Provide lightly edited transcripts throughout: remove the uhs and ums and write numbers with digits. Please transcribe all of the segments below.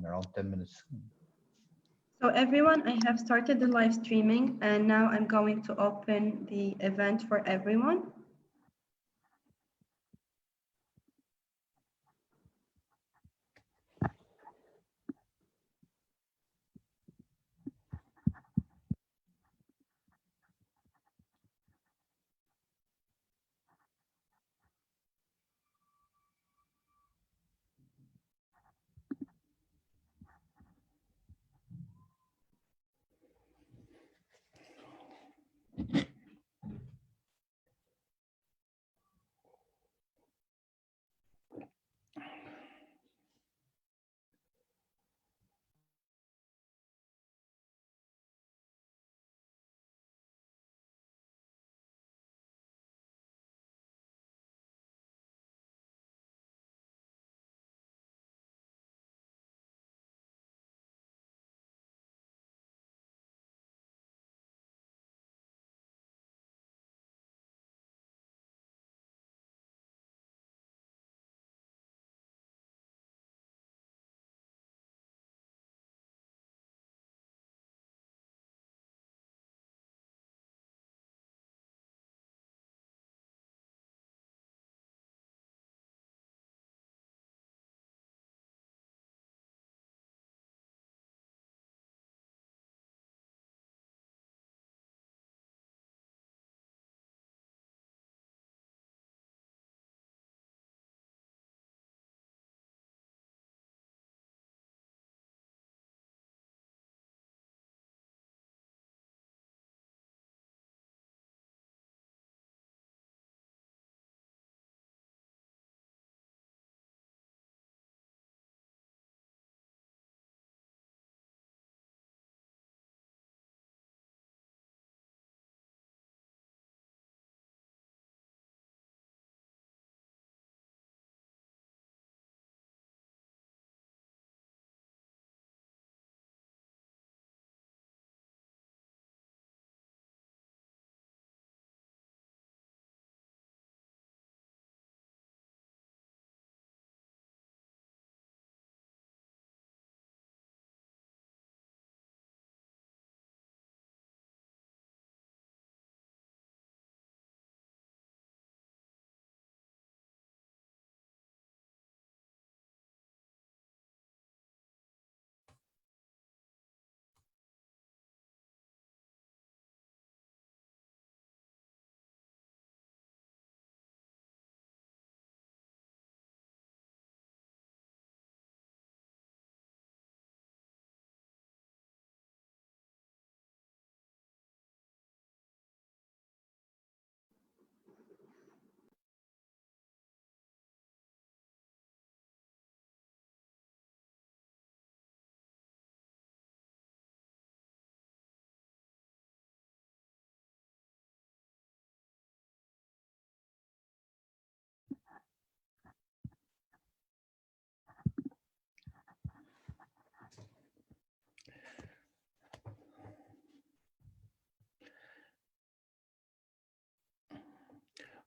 in around 10 minutes. So everyone, I have started the live streaming and now I'm going to open the event for everyone.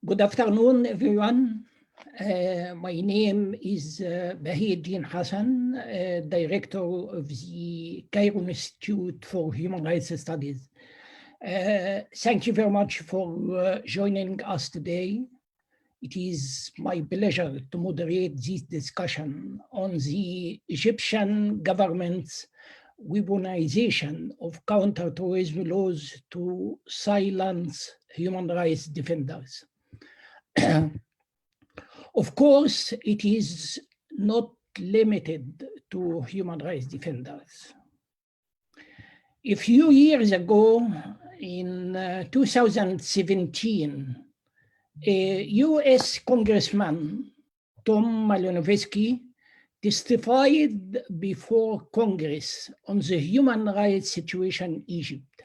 Good afternoon, everyone. My name is Bahieddin Hassan, Director of the Cairo Institute for Human Rights Studies. Thank you very much for joining us today. It is my pleasure to moderate this discussion on the Egyptian government's weaponization of counterterrorism laws to silence human rights defenders. Of course, it is not limited to human rights defenders. A few years ago, in 2017, a US Congressman, Tom Malinowski, testified before Congress on the human rights situation in Egypt,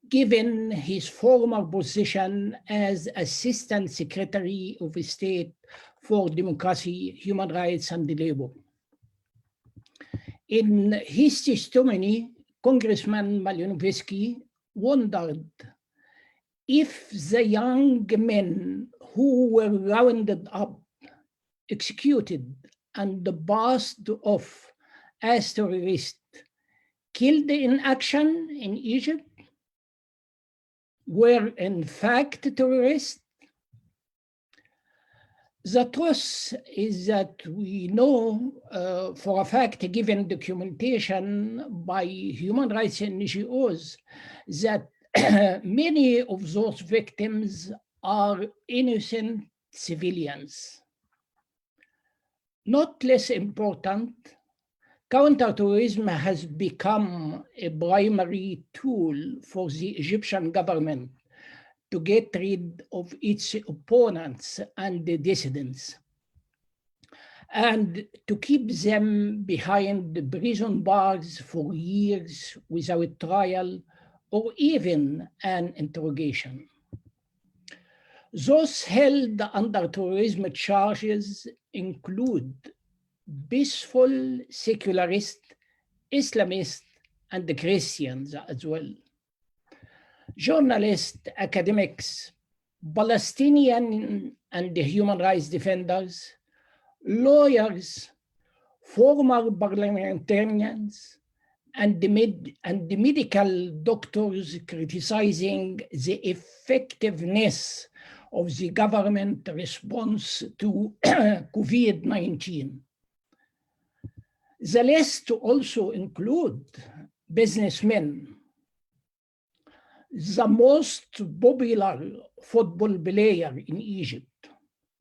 given his former position as Assistant Secretary of State for Democracy, Human Rights, and Labor. In his testimony, Congressman Malinowski wondered if the young men who were rounded up, executed, and passed off as terrorists killed in action in Egypt were in fact terrorists? The truth is that we know for a fact, given documentation by human rights NGOs, that many of those victims are innocent civilians. Not less important, counterterrorism has become a primary tool for the Egyptian government to get rid of its opponents and the dissidents, and to keep them behind the prison bars for years without trial or even an interrogation. Those held under terrorism charges include peaceful secularists, Islamists, and the Christians as well. Journalists, academics, Palestinian and human rights defenders, lawyers, former parliamentarians, and the medical doctors criticizing the effectiveness of the government response to COVID-19. The list also include businessmen, the most popular football player in Egypt,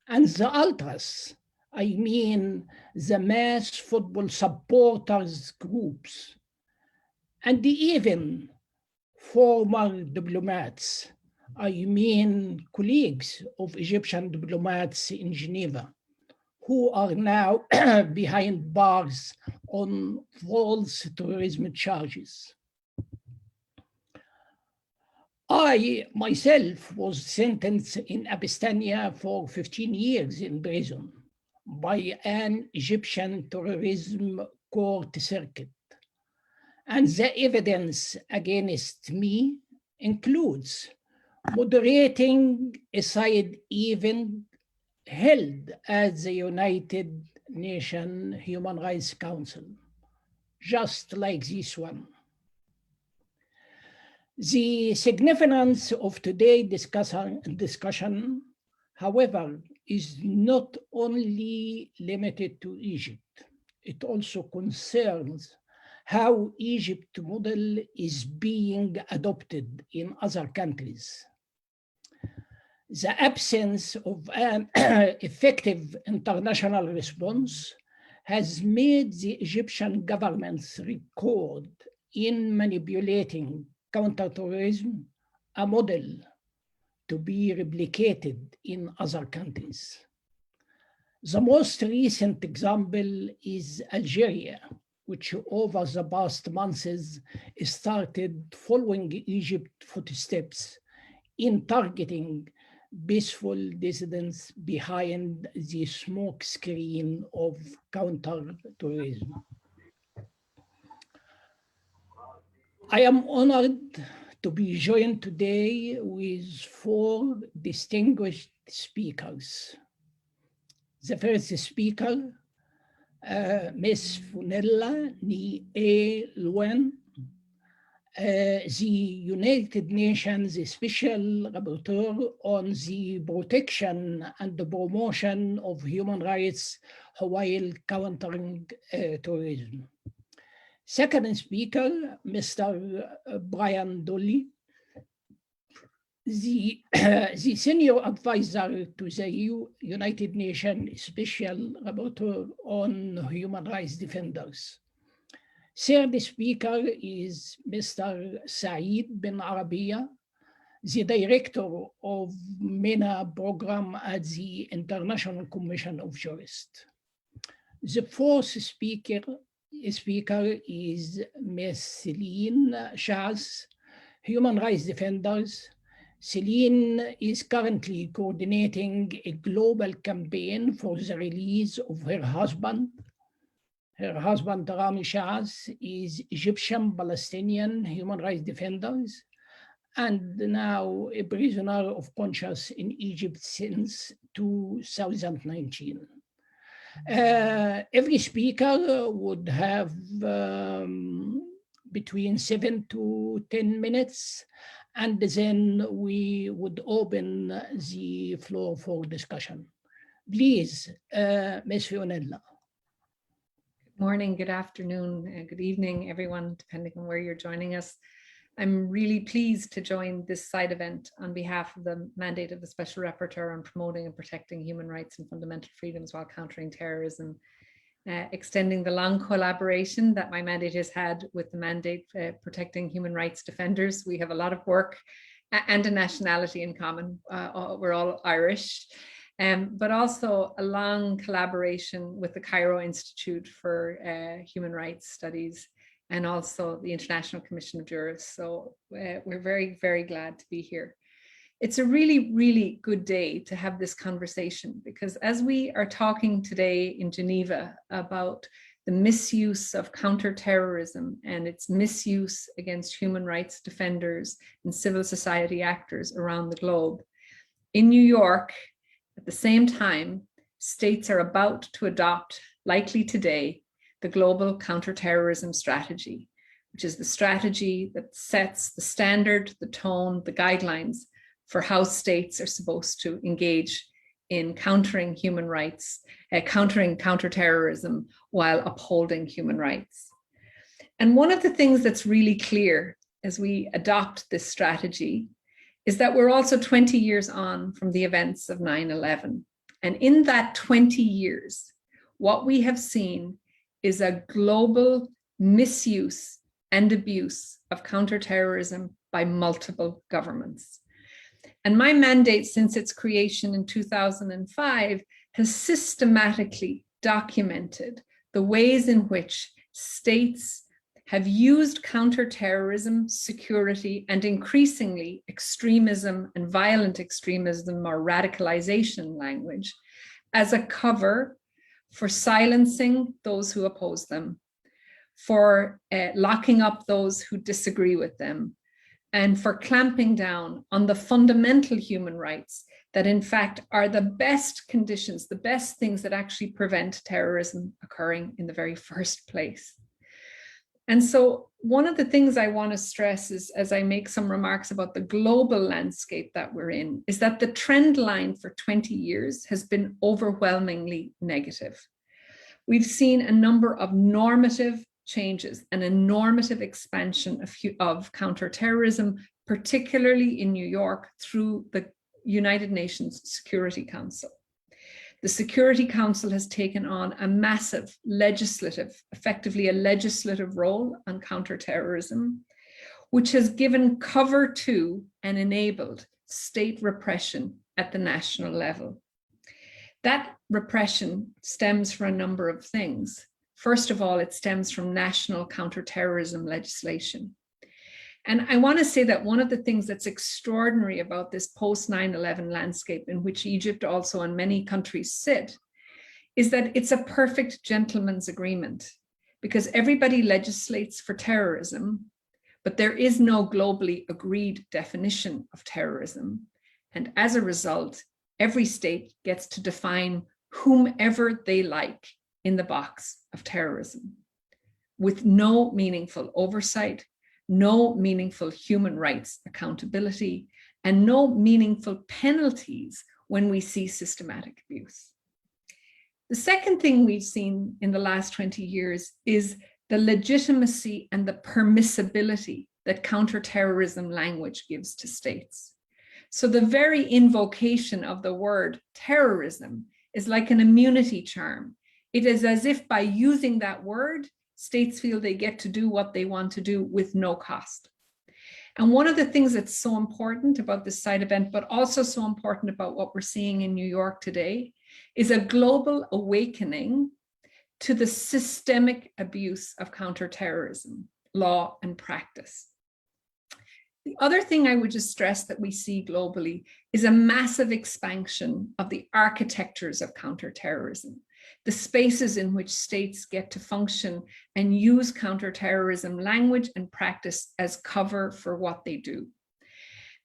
and the ultras, I mean the mass football supporters groups, and even former diplomats, I mean colleagues of Egyptian diplomats in Geneva, who are now behind bars on false terrorism charges. I myself was sentenced in Abyssinia for 15 years in prison by an Egyptian terrorism court circuit. And the evidence against me includes moderating a side event held at the United Nations Human Rights Council, just like this one. The significance of today's discussion, however, is not only limited to Egypt. It also concerns how Egypt model is being adopted in other countries. The absence of an effective international response has made the Egyptian government's record in manipulating counterterrorism a model to be replicated in other countries. The most recent example is Algeria, which over the past months started following Egypt's footsteps in targeting peaceful dissidents behind the smoke screen of counterterrorism. I am honored to be joined today with 4 distinguished speakers. The first speaker, Ms. Funella Ni Lwen, the United Nations Special Rapporteur on the protection and the promotion of human rights while countering terrorism. Second speaker, Mr. Brian Dolly, the senior advisor to the United Nations Special Rapporteur on Human Rights Defenders. Third speaker is Mr. Saeed bin Arabiya, the director of MENA program at the International Commission of Jurists. The fourth speaker is Ms. Celine Shahs, Human Rights Defenders. Celine is currently coordinating a global campaign for the release of her husband. Her husband, Rami Shahs, is Egyptian Palestinian human rights defenders and now a prisoner of conscience in Egypt since 2019. Every speaker would have between 7 to 10 minutes, and then we would open the floor for discussion. Please, Ms. Fionella. Good morning, good afternoon, and good evening, everyone, depending on where you're joining us. I'm really pleased to join this side event on behalf of the mandate of the Special Rapporteur on promoting and protecting human rights and fundamental freedoms while countering terrorism, extending the long collaboration that my mandate has had with the mandate protecting human rights defenders. We have a lot of work and a nationality in common. We're all Irish. But also a long collaboration with the Cairo Institute for Human Rights Studies and also the International Commission of Jurists. So we're very, very glad to be here. It's a really, really good day to have this conversation, because as we are talking today in Geneva about the misuse of counterterrorism and its misuse against human rights defenders and civil society actors around the globe, in New York, at the same time, states are about to adopt, likely today, the Global Counterterrorism Strategy, which is the strategy that sets the standard, the tone, the guidelines for how states are supposed to engage in countering human rights, countering counterterrorism while upholding human rights. And one of the things that's really clear as we adopt this strategy is that we're also 20 years on from the events of 9/11. And in that 20 years, what we have seen is a global misuse and abuse of counterterrorism by multiple governments. And my mandate since its creation in 2005 has systematically documented the ways in which states have used counterterrorism, security, and increasingly extremism and violent extremism or radicalization language as a cover for silencing those who oppose them, for locking up those who disagree with them, and for clamping down on the fundamental human rights that in fact are the best conditions, the best things that actually prevent terrorism occurring in the very first place. And so one of the things I want to stress is, as I make some remarks about the global landscape that we're in, is that the trend line for 20 years has been overwhelmingly negative. We've seen a number of normative changes and a normative expansion of counterterrorism, particularly in New York through the United Nations Security Council. The Security Council has taken on a massive legislative, effectively a legislative role on counterterrorism, which has given cover to and enabled state repression at the national level. That repression stems from a number of things. First of all, it stems from national counterterrorism legislation. And I want to say that one of the things that's extraordinary about this post-9/11 landscape, in which Egypt also and many countries sit, is that it's a perfect gentleman's agreement, because everybody legislates for terrorism, but there is no globally agreed definition of terrorism. And as a result, every state gets to define whomever they like in the box of terrorism, with no meaningful oversight, no meaningful human rights accountability, and no meaningful penalties when we see systematic abuse. The second thing we've seen in the last 20 years is the legitimacy and the permissibility that counterterrorism language gives to states. So the very invocation of the word terrorism is like an immunity charm. It is as if by using that word, states feel they get to do what they want to do with no cost. And one of the things that's so important about this side event, but also so important about what we're seeing in New York today, is a global awakening to the systemic abuse of counterterrorism, law and practice. The other thing I would just stress that we see globally is a massive expansion of the architectures of counterterrorism, the spaces in which states get to function and use counterterrorism language and practice as cover for what they do.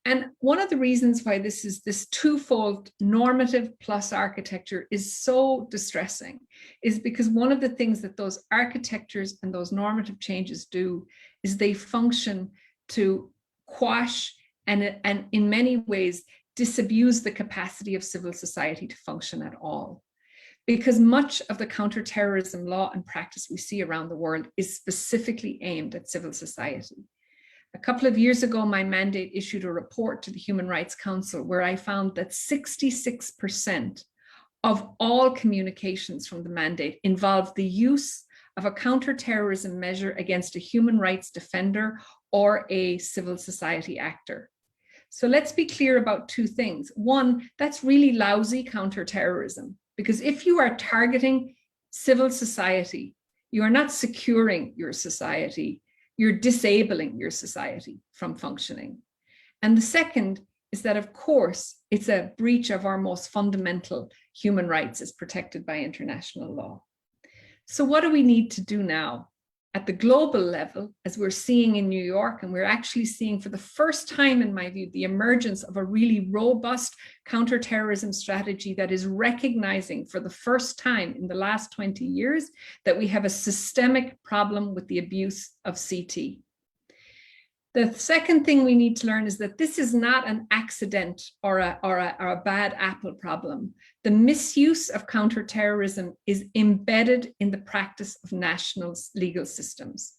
And one of the reasons why this twofold normative plus architecture is so distressing is because one of the things that those architectures and those normative changes do is they function to quash and in many ways disabuse the capacity of civil society to function at all. Because much of the counterterrorism law and practice we see around the world is specifically aimed at civil society. A couple of years ago, my mandate issued a report to the Human Rights Council where I found that 66% of all communications from the mandate involved the use of a counterterrorism measure against a human rights defender or a civil society actor. So let's be clear about two things. One, that's really lousy counterterrorism, because if you are targeting civil society, you are not securing your society, you're disabling your society from functioning. And the second is that, of course, it's a breach of our most fundamental human rights as protected by international law. So what do we need to do now? At the global level, as we're seeing in New York, and we're actually seeing for the first time, in my view, the emergence of a really robust counterterrorism strategy that is recognizing for the first time in the last 20 years that we have a systemic problem with the abuse of CT. The second thing we need to learn is that this is not an accident or a bad apple problem. The misuse of counterterrorism is embedded in the practice of national legal systems.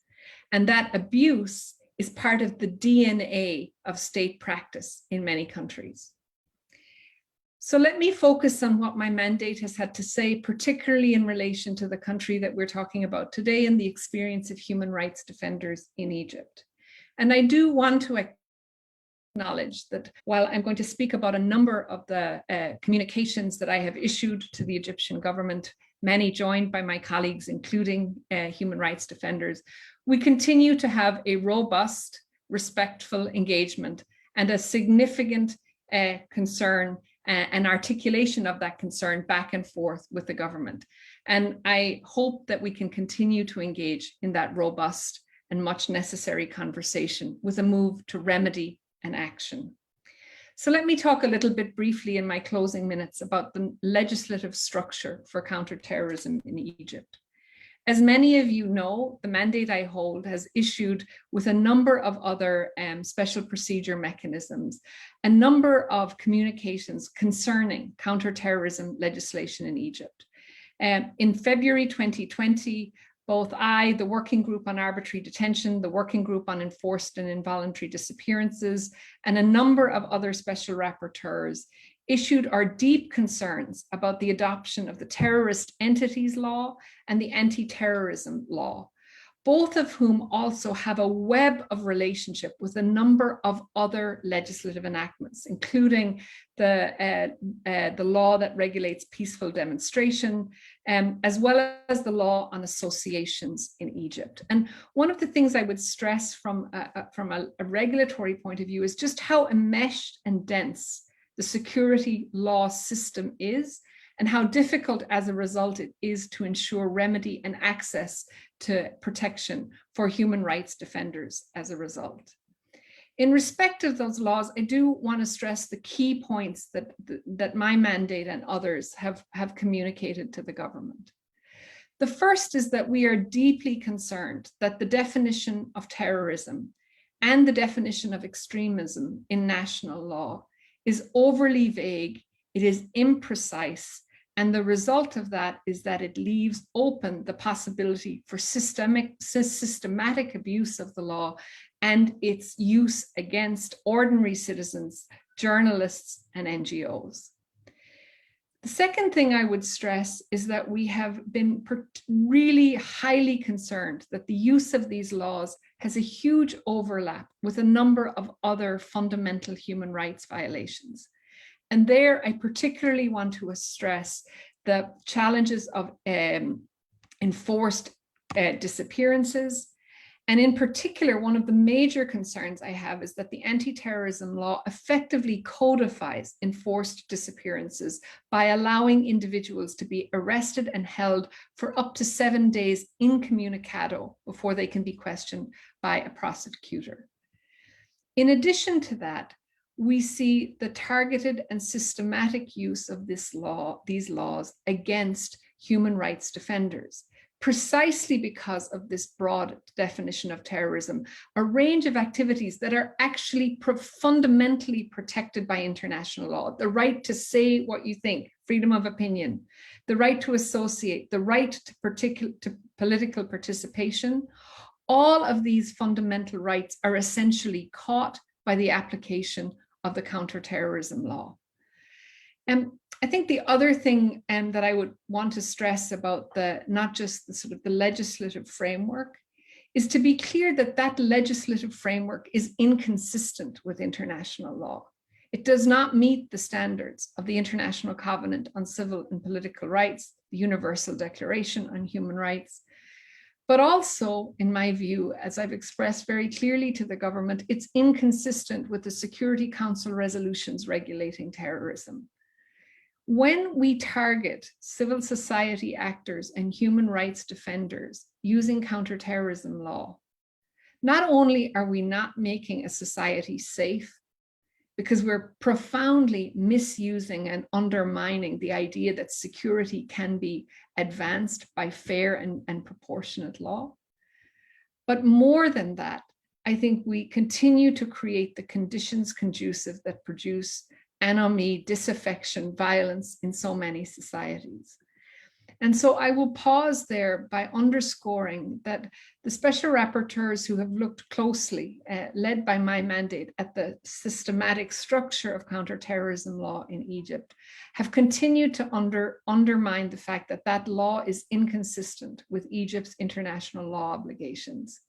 And that abuse is part of the DNA of state practice in many countries. So let me focus on what my mandate has had to say, particularly in relation to the country that we're talking about today and the experience of human rights defenders in Egypt. And I do want to acknowledge that while I'm going to speak about a number of the communications that I have issued to the Egyptian government, many joined by my colleagues, including human rights defenders, we continue to have a robust, respectful engagement and a significant concern and articulation of that concern back and forth with the government. And I hope that we can continue to engage in that robust and much necessary conversation with a move to remedy and action. So let me talk a little bit briefly in my closing minutes about the legislative structure for counterterrorism in Egypt. As many of you know, the mandate I hold has issued with a number of other special procedure mechanisms, a number of communications concerning counterterrorism legislation in Egypt. In February 2020, both I, the Working Group on Arbitrary Detention, the Working Group on Enforced and Involuntary Disappearances, and a number of other special rapporteurs issued our deep concerns about the adoption of the Terrorist Entities Law and the Anti-Terrorism Law, both of whom also have a web of relationship with a number of other legislative enactments, including the law that regulates peaceful demonstration, as well as the law on associations in Egypt. And one of the things I would stress from a regulatory point of view is just how enmeshed and dense the security law system is, and how difficult as a result it is to ensure remedy and access to protection for human rights defenders as a result. In respect of those laws, I do want to stress the key points that my mandate and others have communicated to the government. The first is that we are deeply concerned that the definition of terrorism and the definition of extremism in national law is overly vague, it is imprecise, and the result of that is that it leaves open the possibility for systematic abuse of the law and its use against ordinary citizens, journalists, and NGOs. The second thing I would stress is that we have been really highly concerned that the use of these laws has a huge overlap with a number of other fundamental human rights violations. And there, I particularly want to stress the challenges of enforced disappearances. And in particular, one of the major concerns I have is that the anti-terrorism law effectively codifies enforced disappearances by allowing individuals to be arrested and held for up to 7 days incommunicado before they can be questioned by a prosecutor. In addition to that, we see the targeted and systematic use of these laws against human rights defenders, precisely because of this broad definition of terrorism, a range of activities that are actually fundamentally protected by international law: the right to say what you think, freedom of opinion, the right to associate, the right to political participation. All of these fundamental rights are essentially caught by the application of the counterterrorism law. And I think the other thing that I would want to stress about not just the legislative framework, is to be clear that that legislative framework is inconsistent with international law. It does not meet the standards of the International Covenant on Civil and Political Rights, the Universal Declaration on Human Rights, but also, in my view, as I've expressed very clearly to the government, it's inconsistent with the Security Council resolutions regulating terrorism. When we target civil society actors and human rights defenders using counterterrorism law, not only are we not making a society safe, because we're profoundly misusing and undermining the idea that security can be advanced by fair and proportionate law. But more than that, I think we continue to create the conditions conducive that produce anomie, disaffection, violence in so many societies. And so I will pause there by underscoring that the special rapporteurs who have looked closely, led by my mandate, at the systematic structure of counterterrorism law in Egypt, have continued to undermine the fact that that law is inconsistent with Egypt's international law obligations.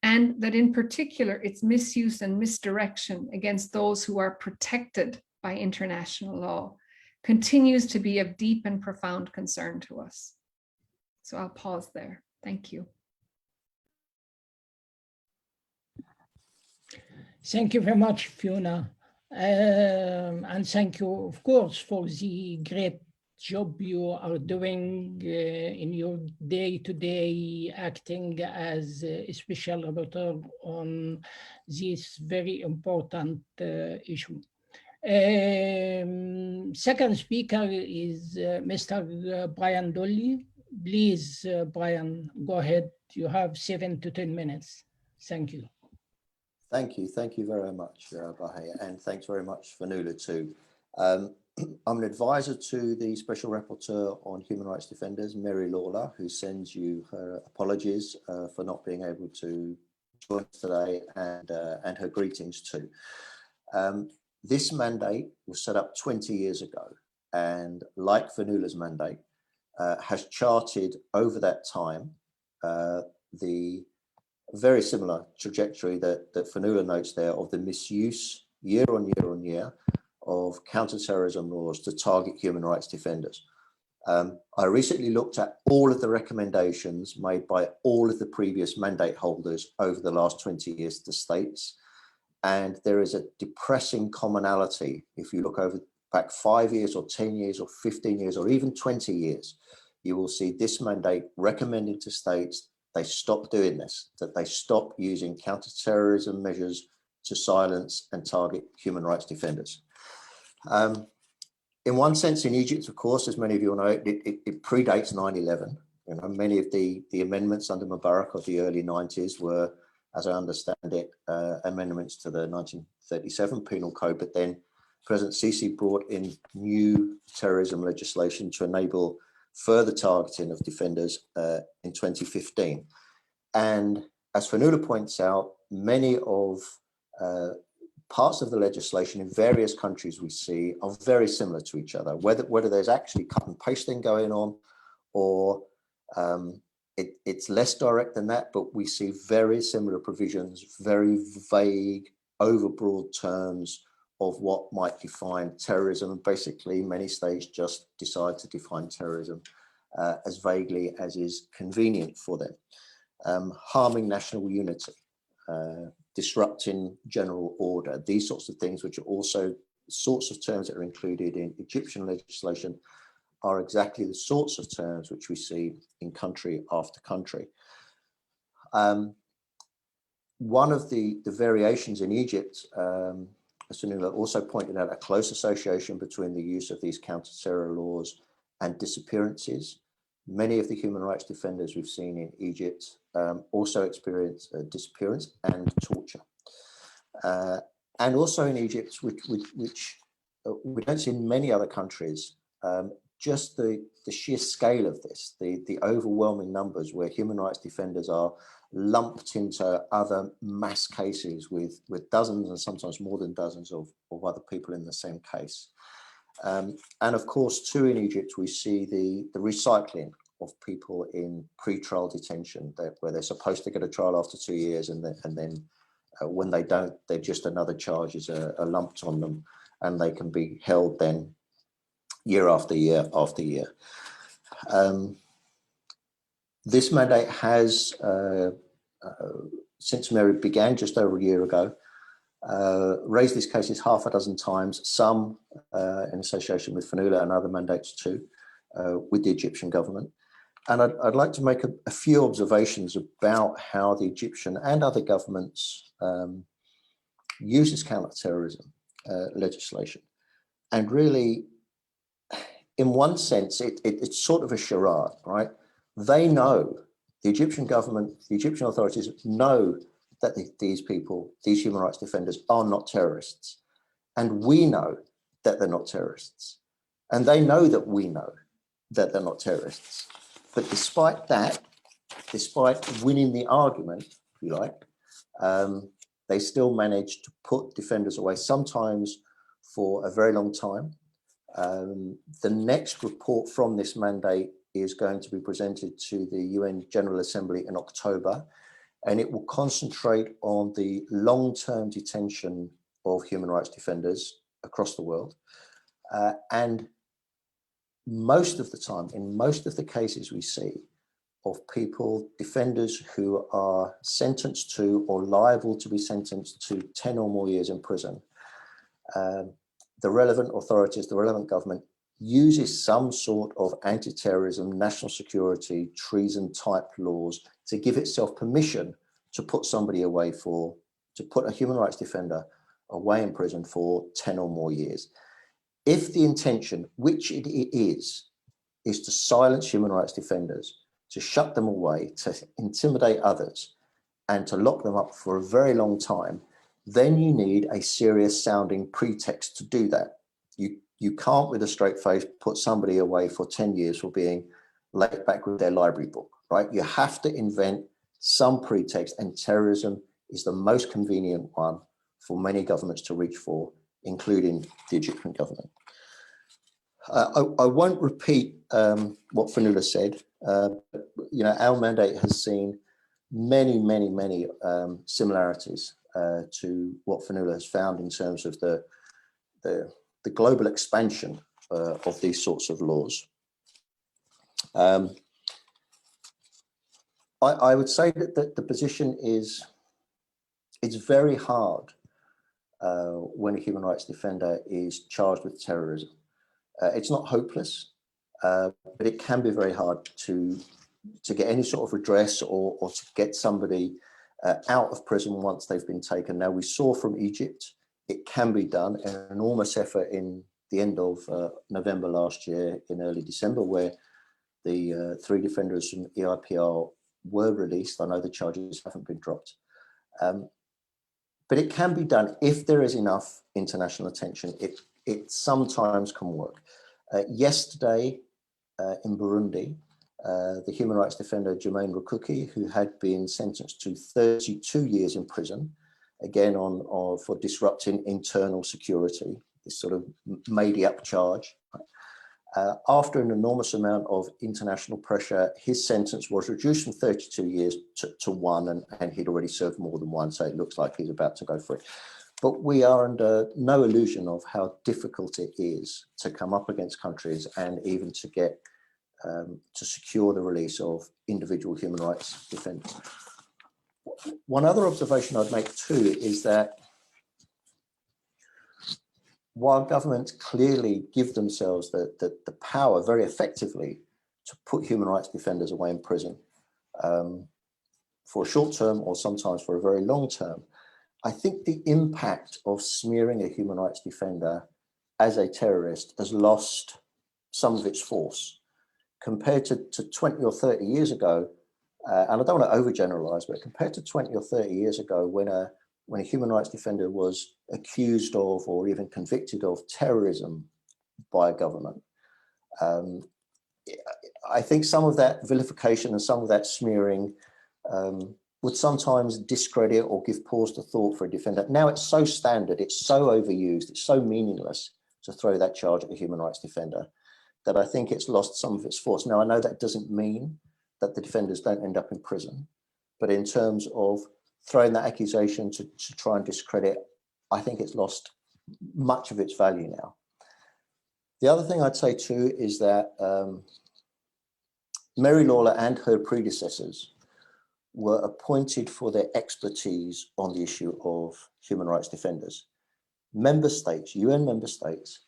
And that in particular, its misuse and misdirection against those who are protected by international law continues to be of deep and profound concern to us. So I'll pause there. Thank you. Thank you very much, Fiona. And thank you, of course, for the great job you are doing in your day-to-day acting as a special rapporteur on this very important issue. Second speaker is Mr. Brian Dolly. Please, Brian, go ahead. You have 7 to 10 minutes. Thank you. Thank you very much, Bahe, and thanks very much, Fionnuala, too. I'm an advisor to the Special Rapporteur on Human Rights Defenders, Mary Lawler, who sends you her apologies for not being able to join us today, and her greetings too. This mandate was set up 20 years ago, and like Fionnuala's mandate, has charted over that time the very similar trajectory that Fionnuala notes there of the misuse year on year of counterterrorism laws to target human rights defenders. I recently looked at all of the recommendations made by all of the previous mandate holders over the last 20 years to states, and there is a depressing commonality. If you look over back 5 years or 10 years or 15 years or even 20 years, you will see this mandate recommending to states they stop doing this, that they stop using counterterrorism measures to silence and target human rights defenders. In one sense, in Egypt, of course, as many of you know, it predates 9/11. You know, many of the amendments under Mubarak of the early 90s were, as I understand it, amendments to the 1937 Penal Code, but then President Sisi brought in new terrorism legislation to enable further targeting of defenders in 2015. And as Fionnuala points out, many of parts of the legislation in various countries we see are very similar to each other, whether there's actually cut and pasting going on, or it's less direct than that, but we see very similar provisions, very vague, overbroad terms of what might define terrorism. And basically, many states just decide to define terrorism as vaguely as is convenient for them. Harming national unity, disrupting general order, these sorts of things, which are also sorts of terms that are included in Egyptian legislation, are exactly the sorts of terms which we see in country after country. One of the variations in Egypt as Fionnuala also pointed out, a close association between the use of these counter-terror laws and disappearances. Many of the human rights defenders we've seen in Egypt also experience disappearance and torture. And also in Egypt, which we don't see in many other countries, just the sheer scale of this, the overwhelming numbers where human rights defenders are lumped into other mass cases with dozens and sometimes more than dozens of other people in the same case. And of course, too, in Egypt, we see the recycling of people in pre-trial detention, where they're supposed to get a trial after 2 years, and then when they don't, they're just another charges are lumped on them, and they can be held then year after year after year. This mandate has, since Mary began just over a year ago, raised these cases half a dozen times, some in association with Fionnuala and other mandates too, with the Egyptian government. And I'd like to make a few observations about how the Egyptian and other governments use this counter-terrorism legislation. And really, in one sense, it's sort of a charade, right? They know, the Egyptian government, the Egyptian authorities know that these people, these human rights defenders, are not terrorists. And we know that they're not terrorists. And they know that we know that they're not terrorists. But despite that, despite winning the argument, if you like, they still manage to put defenders away, sometimes for a very long time. The next report from this mandate is going to be presented to the UN General Assembly in October, and it will concentrate on the long-term detention of human rights defenders across the world. And most of the time, in most of the cases we see of people, defenders who are sentenced to or liable to be sentenced to 10 or more years in prison, the relevant authorities, the relevant government uses some sort of anti-terrorism, national security, treason type laws to give itself permission to put somebody away to put a human rights defender away in prison for 10 or more years. If the intention, which it is to silence human rights defenders, to shut them away, to intimidate others, and to lock them up for a very long time, then you need a serious sounding pretext to do that. You can't, with a straight face, put somebody away for 10 years for being late back with their library book, right? You have to invent some pretext, and terrorism is the most convenient one for many governments to reach for, including the Egyptian government. I won't repeat what Fionnuala said. Our mandate has seen many similarities to what Fionnuala has found in terms of the global expansion of these sorts of laws. I would say that the position is, it's very hard when a human rights defender is charged with terrorism. It's not hopeless, but it can be very hard to get any sort of redress or to get somebody out of prison once they've been taken. Now, we saw from Egypt, it can be done, an enormous effort in the end of November last year, in early December, where the 3 defenders from EIPR were released. I know the charges haven't been dropped. But it can be done if there is enough international attention. It sometimes can work. Yesterday in Burundi, the human rights defender Jermaine Rukuki, who had been sentenced to 32 years in prison, again for disrupting internal security, this sort of made-up charge. After an enormous amount of international pressure, his sentence was reduced from 32 years to 1, and he'd already served more than 1, so it looks like he's about to go free. But we are under no illusion of how difficult it is to come up against countries and even to get to secure the release of individual human rights defenders. One other observation I'd make too is that while governments clearly give themselves the power very effectively to put human rights defenders away in prison for a short term or sometimes for a very long term, I think the impact of smearing a human rights defender as a terrorist has lost some of its force compared to 20 or 30 years ago. And I don't want to overgeneralize, but compared to 20 or 30 years ago, when a human rights defender was accused of or even convicted of terrorism by a government, I think some of that vilification and some of that smearing would sometimes discredit or give pause to thought for a defender. Now it's so standard, it's so overused, it's so meaningless to throw that charge at a human rights defender that I think it's lost some of its force. Now, I know that doesn't mean that the defenders don't end up in prison, but in terms of throwing that accusation to try and discredit, I think it's lost much of its value now. The other thing I'd say too is that Mary Lawler and her predecessors were appointed for their expertise on the issue of human rights defenders. Member states, UN member states,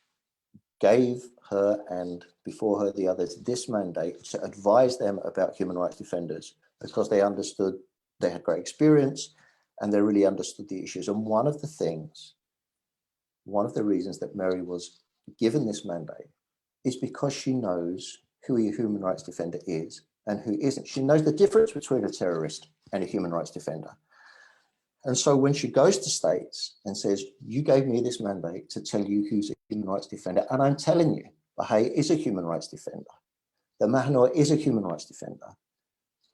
gave her and before her the others this mandate to advise them about human rights defenders because they understood, they had great experience and they really understood the issues. And one of the reasons that Mary was given this mandate is because she knows who a human rights defender is and who isn't. She knows the difference between a terrorist and a human rights defender. And so when she goes to states and says, you gave me this mandate to tell you who's a human rights defender, and I'm telling you, Bahai is a human rights defender. The Mahnour is a human rights defender.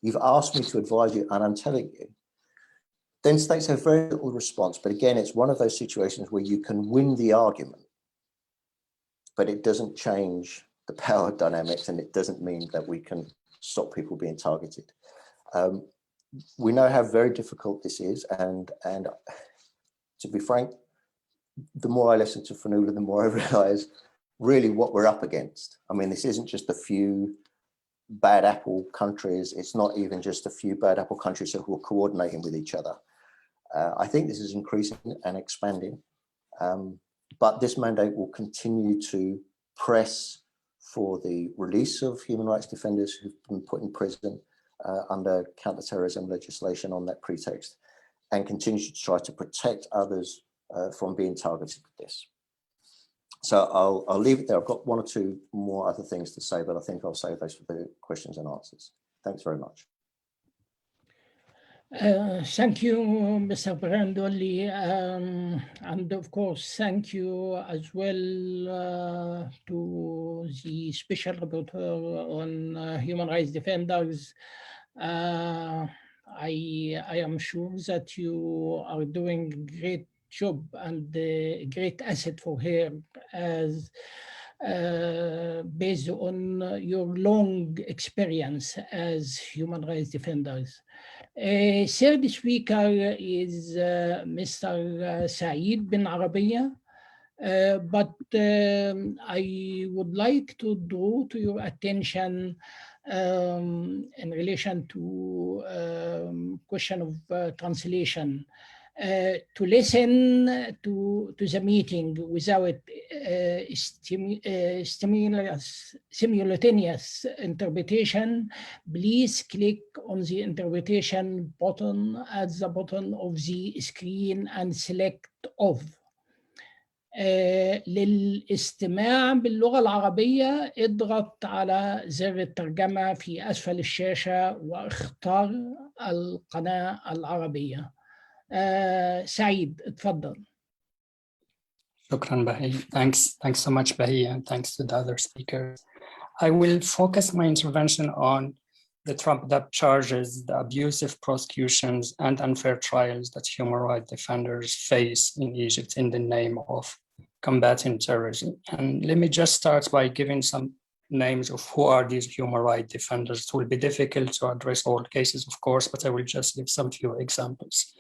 You've asked me to advise you, and I'm telling you. Then states have very little response. But again, it's one of those situations where you can win the argument, but it doesn't change the power dynamics, and it doesn't mean that we can stop people being targeted. We know how very difficult this is, and to be frank, the more I listen to Fionnuala, the more I realize really what we're up against. I mean, this isn't just a few bad apple countries. It's not even just a few bad apple countries who are coordinating with each other. I think this is increasing and expanding, but this mandate will continue to press for the release of human rights defenders who've been put in prison under counterterrorism legislation on that pretext, and continue to try to protect others from being targeted with this. So I'll leave it there. I've got one or two more other things to say, but I think I'll save those for the questions and answers. Thanks very much. Thank you, Mr. Brandoli, and of course, thank you as well to the Special Rapporteur on Human Rights Defenders. I am sure that you are doing a great job and a great asset for her as based on your long experience as human rights defenders. Third speaker is Mr. Saeed bin Arabiya, but I would like to draw to your attention in relation to question of translation. To listen to the meeting without simultaneous interpretation, please click on the interpretation button at the bottom of the screen and select off. للاستماع باللغة العربية اضغط على زر الترجمة في أسفل الشاشة واختار القناة العربية. Saeed, اتفضل. Shukran, Bahi. Thanks so much, Bahi, and thanks to the other speakers. I will focus my intervention on the trumped-up charges, the abusive prosecutions, and unfair trials that human rights defenders face in Egypt in the name of combating terrorism. And let me just start by giving some names of who are these human rights defenders. It will be difficult to address all cases, of course, but I will just give some few examples.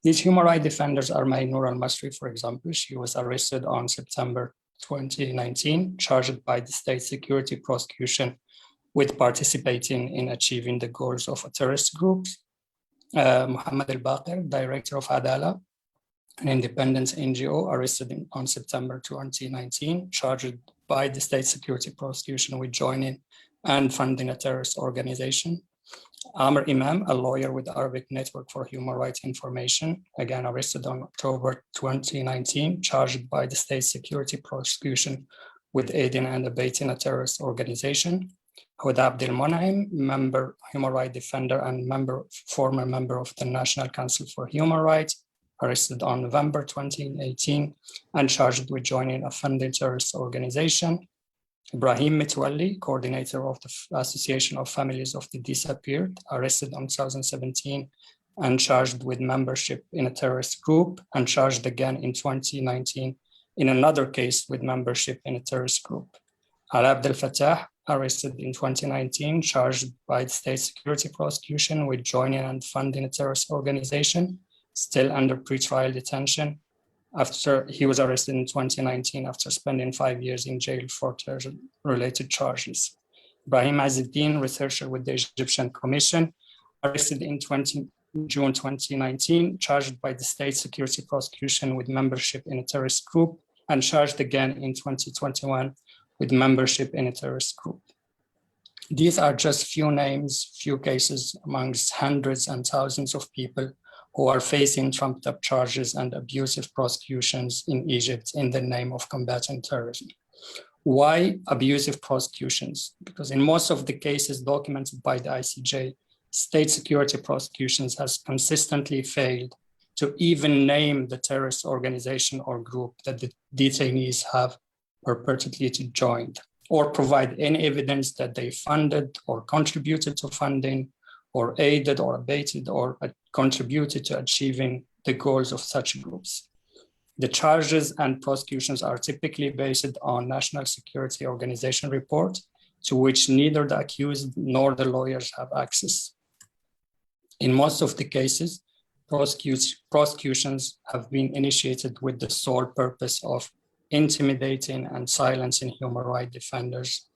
These human rights defenders are Noor al-Masri, for example. She was arrested on September 2019, charged by the state security prosecution with participating in achieving the goals of a terrorist group. Muhammad al-Baqir, director of Adala, an independent NGO, arrested on September 2019, charged by the state security prosecution with joining and funding a terrorist organization. Amr Imam, a lawyer with Arabic Network for Human Rights Information, again arrested on October 2019, charged by the state security prosecution with aiding and abetting a terrorist organization. Huda Abdel Monaim, member, human rights defender, and former member of the National Council for Human Rights, arrested on November 2018 and charged with joining a funded terrorist organization. Ibrahim Mitwalli, coordinator of the Association of Families of the Disappeared, arrested in 2017 and charged with membership in a terrorist group, and charged again in 2019 in another case with membership in a terrorist group. Ali Abdel Fattah, arrested in 2019, charged by the state security prosecution with joining and funding a terrorist organization, still under pretrial detention. After he was arrested in 2019 after spending 5 years in jail for terror-related charges. Ibrahim Azzeddin, researcher with the Egyptian Commission, arrested in June 2019, charged by the state security prosecution with membership in a terrorist group, and charged again in 2021 with membership in a terrorist group. These are just few names, few cases amongst hundreds and thousands of people who are facing trumped-up charges and abusive prosecutions in Egypt in the name of combating terrorism. Why abusive prosecutions? Because in most of the cases documented by the ICJ, state security prosecutions has consistently failed to even name the terrorist organization or group that the detainees have purportedly joined, or provide any evidence that they funded or contributed to funding, or aided or abated or contributed to achieving the goals of such groups. The charges and prosecutions are typically based on National Security Organization report, to which neither the accused nor the lawyers have access. In most of the cases, prosecutions have been initiated with the sole purpose of intimidating and silencing human rights defenders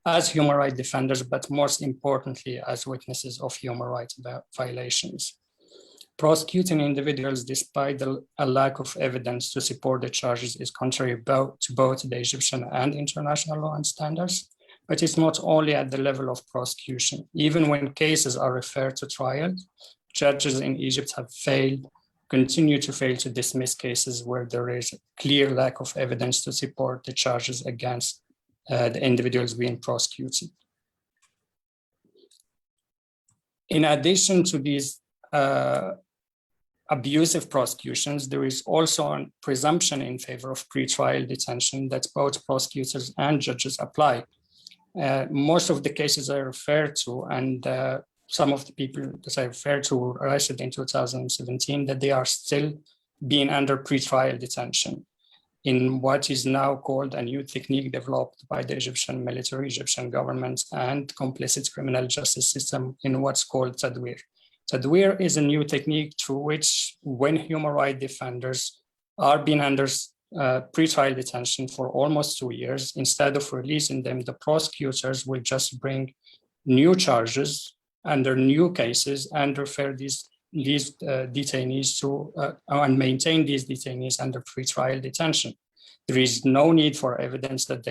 as human rights defenders, but most importantly, as witnesses of human rights violations. Prosecuting individuals despite a lack of evidence to support the charges is contrary to both the Egyptian and international law and standards, but it's not only at the level of prosecution. Even when cases are referred to trial, judges in Egypt have continue to fail to dismiss cases where there is a clear lack of evidence to support the charges against the individuals being prosecuted. In addition to these abusive prosecutions, there is also a presumption in favor of pretrial detention that both prosecutors and judges apply. Most of the cases I refer to, and some of the people that I refer to were arrested in 2017, that they are still being under pretrial detention in what is now called a new technique developed by the Egyptian military, Egyptian government, and complicit criminal justice system in what's called Tadwir. Tadwir is a new technique through which, when human rights defenders are being under pretrial detention for almost 2 years, instead of releasing them, the prosecutors will just bring new charges under new cases and refer these detainees to and maintain these detainees under pretrial detention. There is no need for evidence that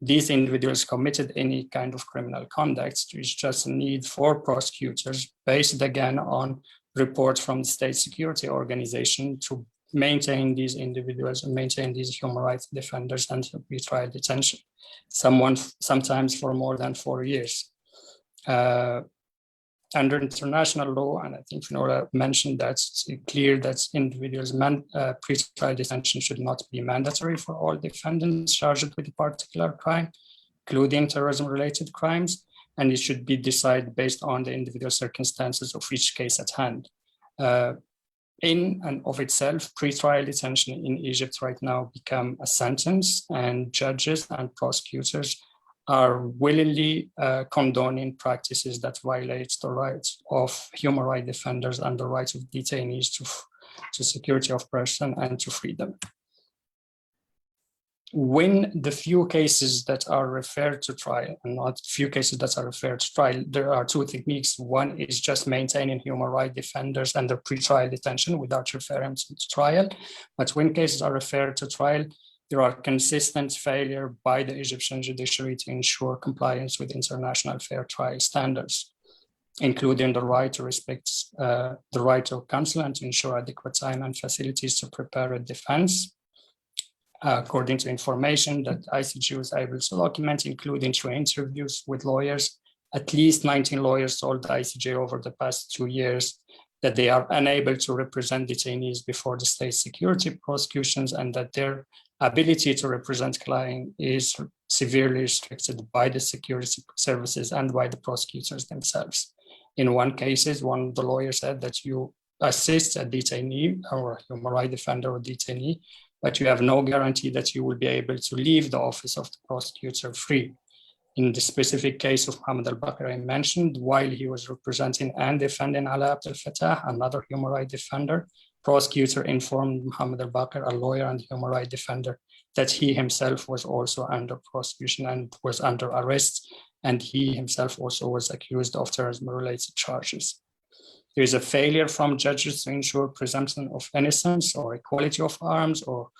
these individuals committed any kind of criminal conduct. There is just a need for prosecutors, based again on reports from the state security organization, to maintain these individuals and maintain these human rights defenders under pretrial detention, sometimes for more than 4 years. Under international law, and I think Finora mentioned that, it's clear that individuals' pretrial detention should not be mandatory for all defendants charged with a particular crime, including terrorism-related crimes, and it should be decided based on the individual circumstances of each case at hand. In and of itself, pretrial detention in Egypt right now become a sentence, and judges and prosecutors are willingly condoning practices that violate the rights of human rights defenders and the rights of detainees to security of person and to freedom. When the few cases that are referred to trial, and not few cases that are referred to trial, there are two techniques. One is just maintaining human rights defenders under pretrial detention without referring to trial. But when cases are referred to trial, there are consistent failure by the Egyptian judiciary to ensure compliance with international fair trial standards. including the right to respect the right to counsel and to ensure adequate time and facilities to prepare a defense. According to information that ICG was able to document, including through interviews with lawyers, at least 19 lawyers told the ICJ over the past 2 years that they are unable to represent detainees before the state security prosecutions and that their ability to represent clients is severely restricted by the security services and by the prosecutors themselves. In one case, one of the lawyers said that you assist a detainee or a human rights defender or detainee, but you have no guarantee that you will be able to leave the office of the prosecutor free. In the specific case of Mohammed al-Bakr I mentioned, while he was representing and defending Ala Abdel Fattah, another human rights defender, prosecutor informed Mohammed al-Bakr, a lawyer and human rights defender, that he himself was also under prosecution and was under arrest, and he himself also was accused of terrorism-related charges. There is a failure from judges to ensure presumption of innocence or equality of arms or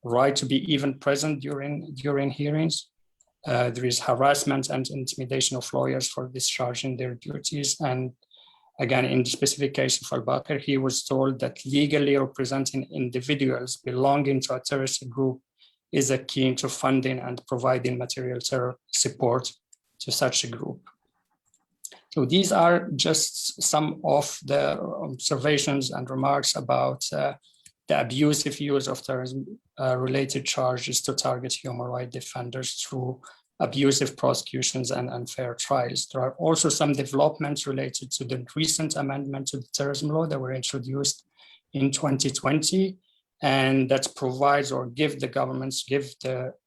right to be even present during hearings. There is harassment and intimidation of lawyers for discharging their duties. And again, in the specific case of al-Bakr, he was told that legally representing individuals belonging to a terrorist group is a key to funding and providing material terror support to such a group. So these are just some of the observations and remarks about the abusive use of terrorism-related charges to target human rights defenders through abusive prosecutions and unfair trials. There are also some developments related to the recent amendment to the terrorism law that were introduced in 2020, and that provides or give the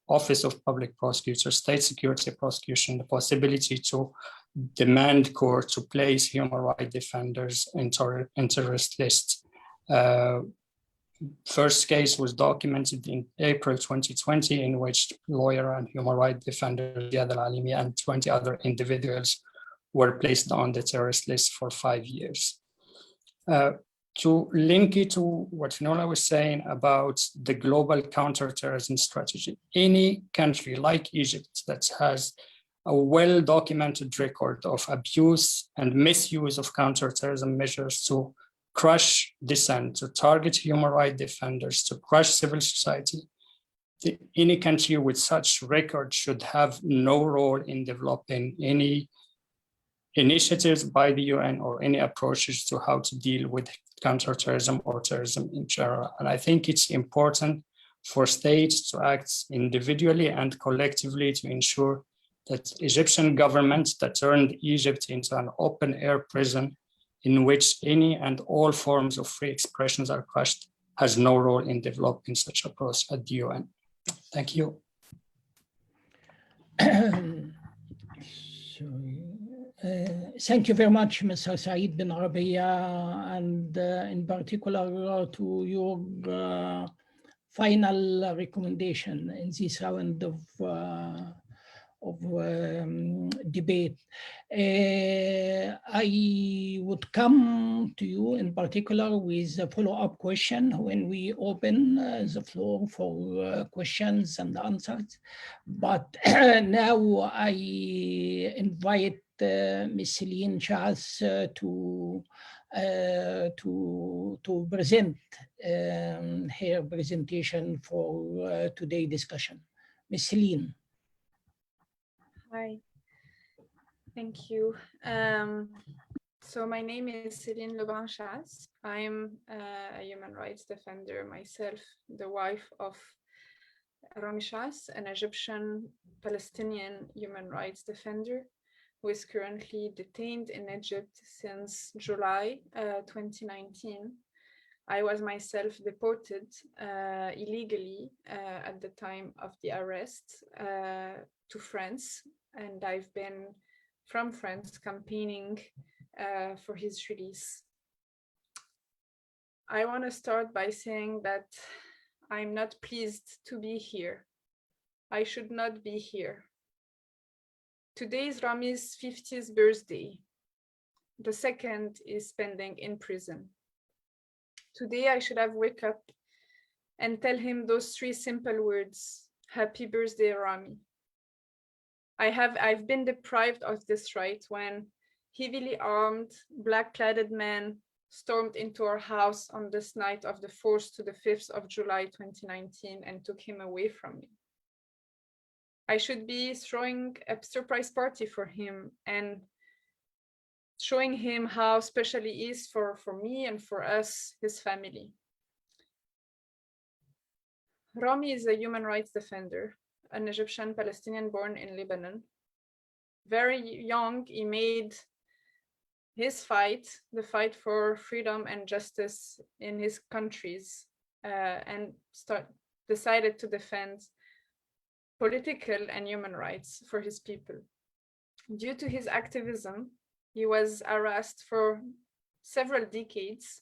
Office of Public Prosecutor, State Security Prosecution, the possibility to demand court to place human rights defenders in terrorist lists. First case was documented in April 2020, in which lawyer and human rights defender Ziad Al-Alimi and 20 other individuals were placed on the terrorist list for 5 years. To link it to what Finola was saying about the global counterterrorism strategy, any country like Egypt that has a well-documented record of abuse and misuse of counterterrorism measures to crush dissent, to target human rights defenders, to crush civil society, any country with such record should have no role in developing any initiatives by the UN or any approaches to how to deal with counterterrorism or terrorism in general. And I think it's important for states to act individually and collectively to ensure that Egyptian government that turned Egypt into an open air prison in which any and all forms of free expressions are crushed has no role in developing such approach at the UN. Thank you. Thank you very much, Mr. Saeed bin Arabiya, and in particular to your final recommendation in this round of debate. I would come to you in particular with a follow-up question when we open the floor for questions and answers. But now I invite Ms. Celine Chas to present her presentation for today's discussion. Ms. Celine. Hi, thank you. So my name is Céline Lebrun-Chas. I'm a human rights defender myself, the wife of Rami Chas, an Egyptian Palestinian human rights defender who is currently detained in Egypt since July 2019. I was myself deported illegally at the time of the arrest to France, and I've been from France campaigning for his release. I want to start by saying that I'm not pleased to be here. I should not be here. Today is Rami's 50th birthday. The second is spending in prison. Today I should have woke up and tell him those 3 simple words: happy birthday, Rami. I've been deprived of this right when heavily armed, black-clad men stormed into our house on this night of the 4th to the 5th of July 2019 and took him away from me. I should be throwing a surprise party for him and showing him how special he is for me and for us, his family. Rami is a human rights defender, an Egyptian Palestinian born in Lebanon. Very young, he made his fight, the fight for freedom and justice in his countries, and decided to defend political and human rights for his people. Due to his activism, he was harassed for several decades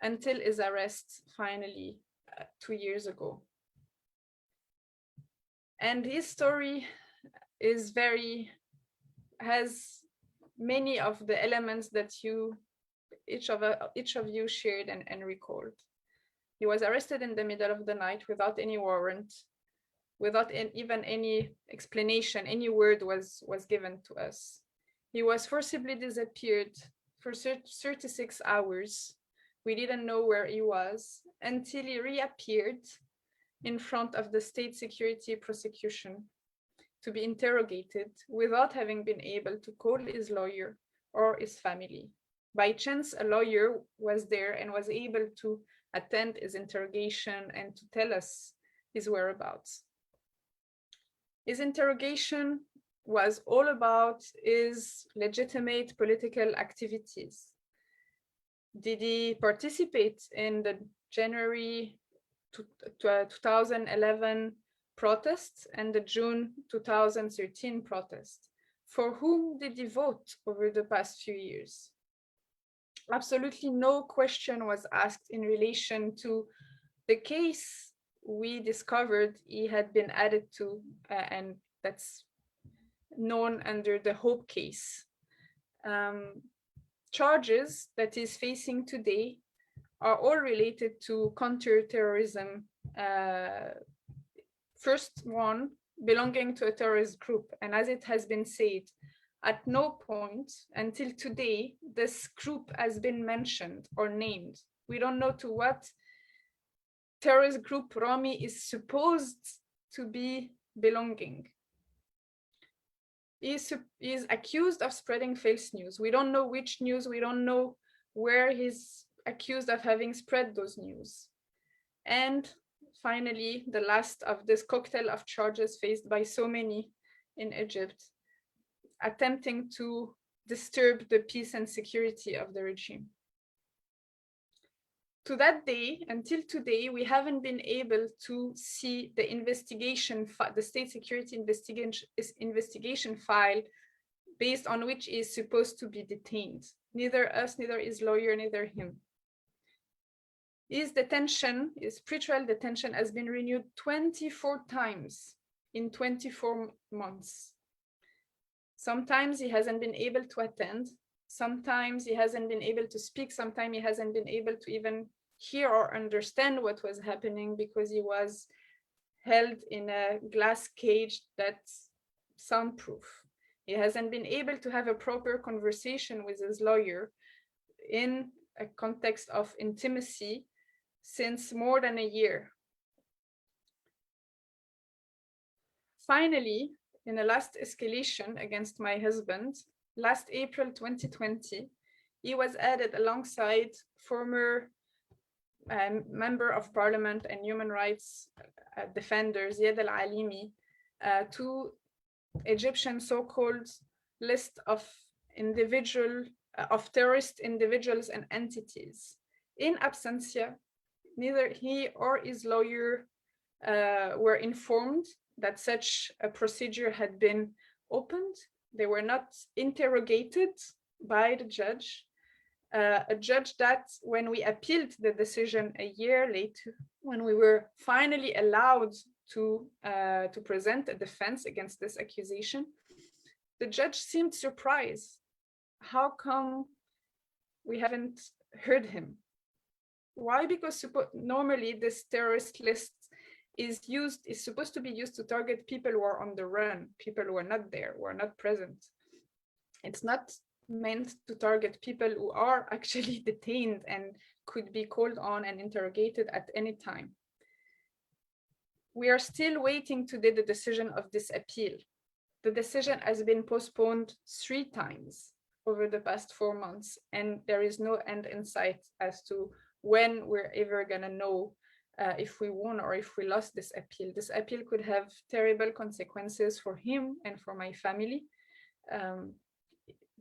until his arrest finally 2 years ago. And his story has many of the elements that each of you shared and recalled. He was arrested in the middle of the night without any warrant, without even any explanation. Any word was given to us. He was forcibly disappeared for 36 hours. We didn't know where he was until he reappeared in front of the state security prosecution to be interrogated without having been able to call his lawyer or his family. By chance, a lawyer was there and was able to attend his interrogation and to tell us his whereabouts. His interrogation was all about his legitimate political activities. Did he participate in the January 2011 protests and the June 2013 protests? For whom did he vote over the past few years? Absolutely no question was asked in relation to the case we discovered he had been added to, and that's known under the Hope case. Charges that he's facing today are all related to counterterrorism. First one, belonging to a terrorist group. And as it has been said, at no point until today, this group has been mentioned or named. We don't know to what terrorist group Rami is supposed to be belonging. He is accused of spreading false news. We don't know which news, we don't know where he's accused of having spread those news. And finally, the last of this cocktail of charges faced by so many in Egypt, attempting to disturb the peace and security of the regime. To that day, until today, we haven't been able to see the investigation, the state security investigation file based on which he is supposed to be detained. Neither us, neither his lawyer, neither him. His detention, his pretrial detention, has been renewed 24 times in 24 months. Sometimes he hasn't been able to attend. Sometimes he hasn't been able to speak. Sometimes he hasn't been able to even hear or understand what was happening because he was held in a glass cage that's soundproof. He hasn't been able to have a proper conversation with his lawyer in a context of intimacy since more than a year. Finally, in the last escalation against my husband, last April 2020, he was added alongside former member of parliament and human rights defender Ziad al-Alimi to Egyptian so-called list of terrorist individuals and entities. In absentia, neither he or his lawyer were informed that such a procedure had been opened. They were not interrogated by the judge. A judge that, when we appealed the decision a year later, when we were finally allowed to present a defense against this accusation, the judge seemed surprised. How come we haven't heard him? Why? Because normally this terrorist list is supposed to be used to target people who are on the run, people who are not there, who are not present. It's not meant to target people who are actually detained and could be called on and interrogated at any time. We are still waiting today the decision of this appeal. The decision has been postponed 3 times over the past 4 months, and there is no end in sight as to when we're ever gonna know if we won or if we lost this appeal. This appeal could have terrible consequences for him and for my family.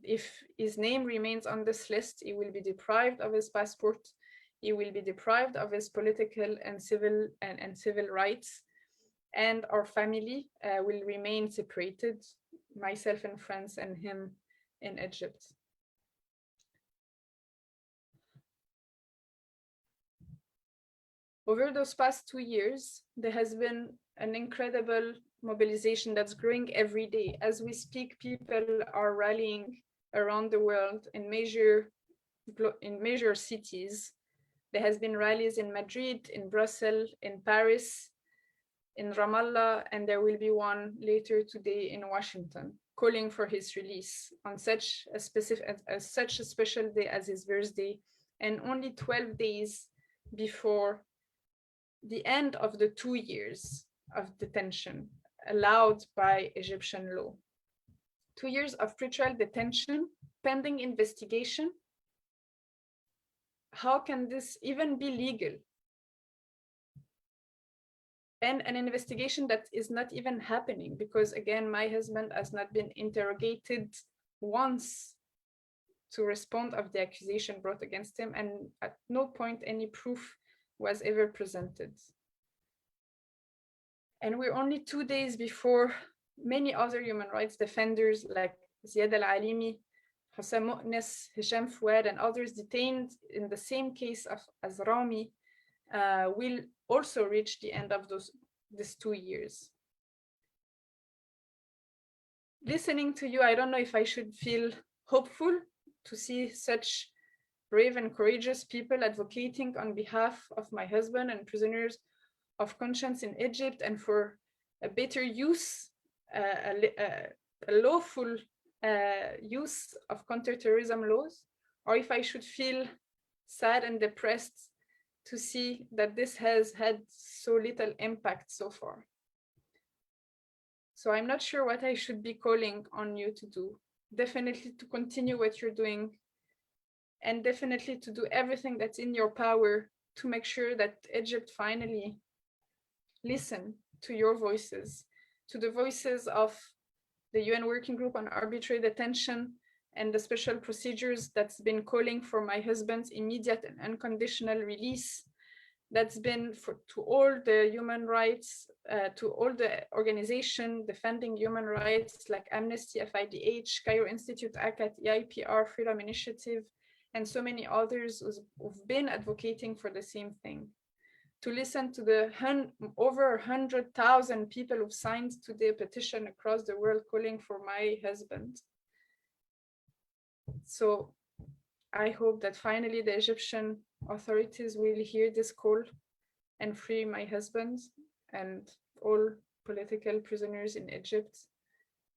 If his name remains on this list, he will be deprived of his passport. He will be deprived of his political and civil rights, and our family will remain separated, myself in France and him in Egypt. Over those past 2 years, there has been an incredible mobilization that's growing every day. As we speak, people are rallying around the world in major cities. There has been rallies in Madrid, in Brussels, in Paris, in Ramallah, and there will be one later today in Washington, calling for his release on such a special day as his birthday, and only 12 days before the end of the 2 years of detention allowed by Egyptian law. 2 years of pretrial detention, pending investigation. How can this even be legal? And an investigation that is not even happening, because again, my husband has not been interrogated once to respond of the accusation brought against him, and at no point any proof was ever presented. And we're only 2 days before many other human rights defenders like Ziad Al-Alimi, Hussam Mu'nis, Hisham Fouad, and others detained in the same case as Rami will also reach the end of these 2 years. Listening to you, I don't know if I should feel hopeful to see such brave and courageous people advocating on behalf of my husband and prisoners of conscience in Egypt, and for a better use, a lawful use of counterterrorism laws, or if I should feel sad and depressed to see that this has had so little impact so far. So I'm not sure what I should be calling on you to do. Definitely to continue what you're doing, and definitely to do everything that's in your power to make sure that Egypt finally listen to your voices, to the voices of the UN Working Group on Arbitrary Detention and the special procedures that's been calling for my husband's immediate and unconditional release, that's been to all the human rights, to all the organizations defending human rights like Amnesty, FIDH, Cairo Institute, ACAT, EIPR, Freedom Initiative, and so many others who've been advocating for the same thing. To listen to the over 100,000 people who've signed today a petition across the world calling for my husband. So I hope that finally the Egyptian authorities will hear this call and free my husband and all political prisoners in Egypt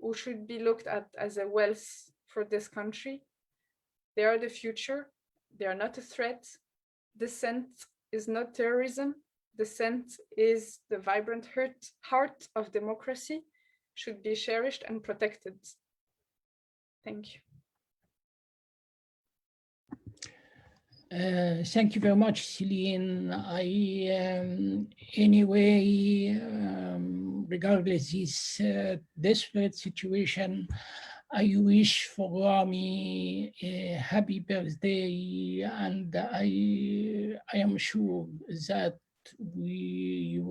who should be looked at as a wealth for this country. They are the future. They are not a threat. Dissent is not terrorism. Dissent is the vibrant heart of democracy, should be cherished and protected. Thank you. Thank you very much, Celine. Anyway, regardless this desperate situation, I wish for Rami a happy birthday, and I am sure that you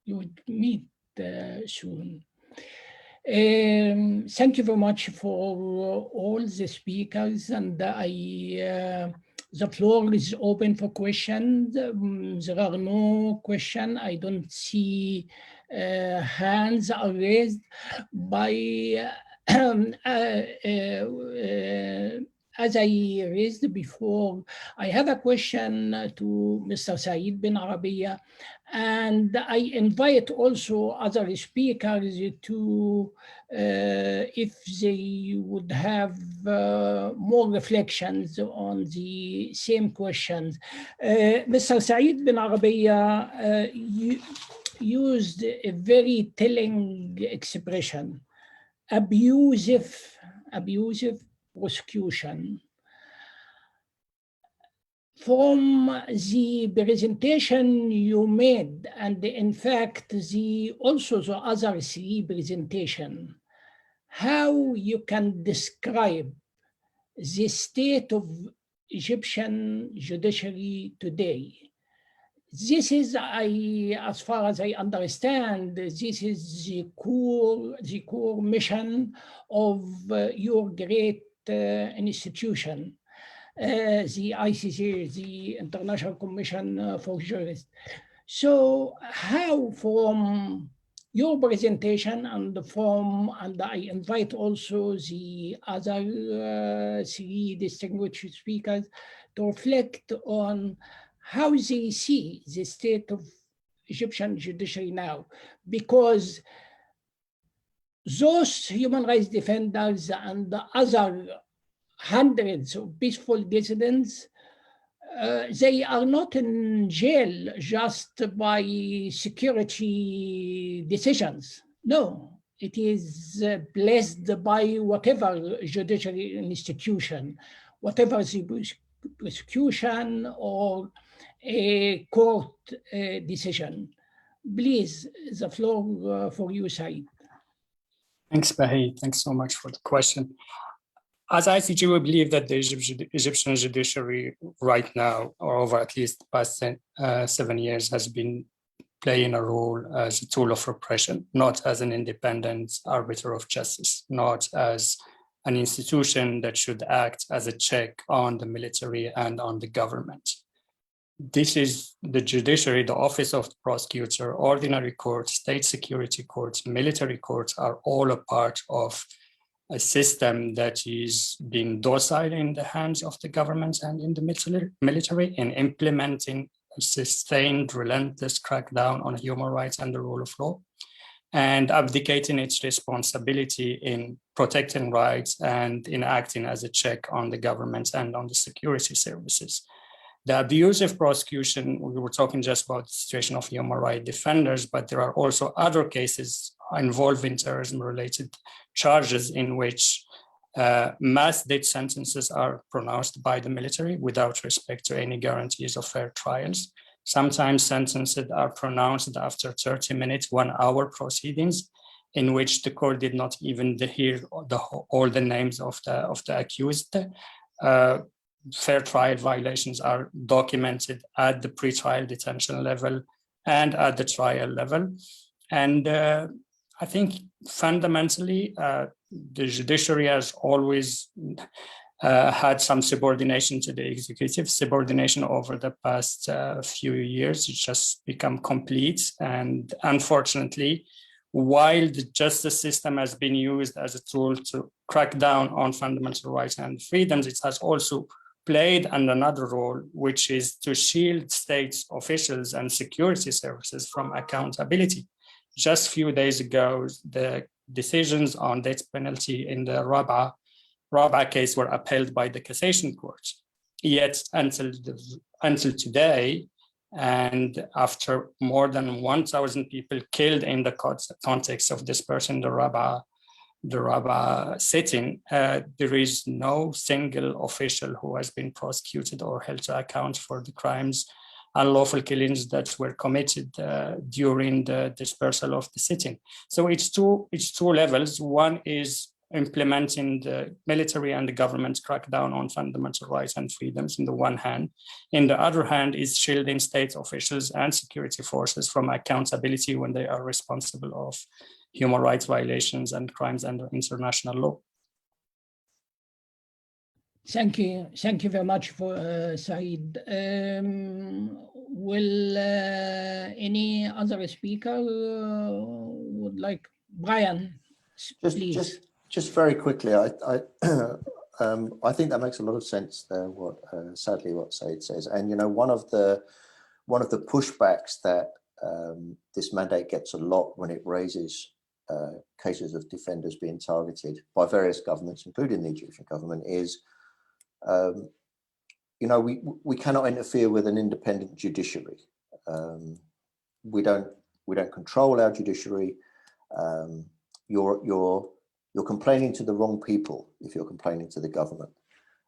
would meet soon. Thank you very much for all the speakers, and the floor is open for questions. There are no questions. I don't see hands are raised by as I raised before, I have a question to Mr. Saeed bin Arabiya, and I invite also other speakers to, if they would have more reflections on the same questions. Mr. Saeed bin Arabiya used a very telling expression: abusive prosecution. From the presentation you made, and in fact, also the other three presentation, how you can describe the state of Egyptian judiciary today? This is, as far as I understand, this is the core mission of your great institution, the ICC, the International Commission for Jurists. So how, from your presentation and I invite also the other three distinguished speakers to reflect on how they see the state of Egyptian judiciary now, because those human rights defenders and the other hundreds of peaceful dissidents, they are not in jail just by security decisions. No, it is blessed by whatever judiciary institution, whatever the prosecution or a court decision. Please, the floor for you, Saeed. Thanks, Bahi. Thanks so much for the question. As ICG, we believe that the Egyptian judiciary right now, or over at least the past 7 years, has been playing a role as a tool of repression, not as an independent arbiter of justice, not as an institution that should act as a check on the military and on the government. This is the judiciary, the office of the prosecutor, ordinary courts, state security courts, military courts are all a part of a system that is being docile in the hands of the government and in the military in implementing a sustained, relentless crackdown on human rights and the rule of law, and abdicating its responsibility in protecting rights and in acting as a check on the government and on the security services. The abusive prosecution, we were talking just about the situation of human rights defenders, but there are also other cases involving terrorism-related charges in which mass death sentences are pronounced by the military without respect to any guarantees of fair trials. Sometimes sentences are pronounced after 30 minutes, 1 hour proceedings, in which the court did not even hear all the names of the accused. Fair trial violations are documented at the pre-trial detention level and at the trial level. And I think fundamentally, the judiciary has always had some subordination to the executive. Subordination over the past few years, it's just become complete. And unfortunately, while the justice system has been used as a tool to crack down on fundamental rights and freedoms, it has also played another role, which is to shield state officials and security services from accountability. Just a few days ago, the decisions on death penalty in the Rabaa case were upheld by the cassation court. Yet until today, and after more than 1,000 people killed in the context of this person, the Rabaa sitting, there is no single official who has been prosecuted or held to account for the crimes, unlawful killings that were committed during the dispersal of the sitting. So it's two levels. One is implementing the military and the government's crackdown on fundamental rights and freedoms in the one hand. In the other hand is shielding state officials and security forces from accountability when they are responsible of human rights violations and crimes under international law. Thank you very much for Saeed. Will any other speaker would like? Brian, please. Just very quickly, I think that makes a lot of sense there, sadly what Said says. And, you know, one of the pushbacks that this mandate gets a lot when it raises cases of defenders being targeted by various governments, including the Egyptian government, is, you know, we cannot interfere with an independent judiciary. We don't control our judiciary. You're complaining to the wrong people if you're complaining to the government.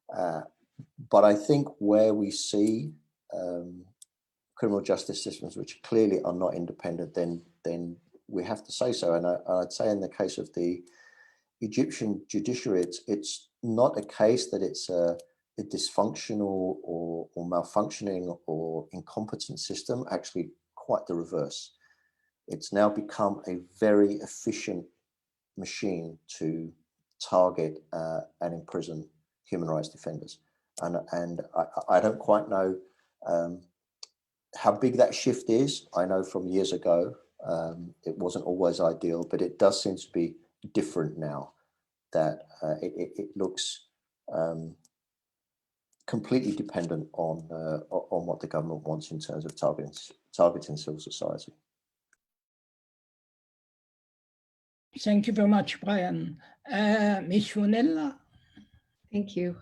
But I think where we see criminal justice systems which clearly are not independent, then we have to say so. And I'd say in the case of the Egyptian judiciary, it's not a case that it's a dysfunctional or malfunctioning or incompetent system. Actually, quite the reverse. It's now become a very efficient machine to target and imprison human rights defenders. And I don't quite know how big that shift is. I know from years ago, it wasn't always ideal, but it does seem to be different now, that it looks completely dependent on what the government wants in terms of targeting civil society. Thank you very much, Brian. Ms. Funella? Thank you.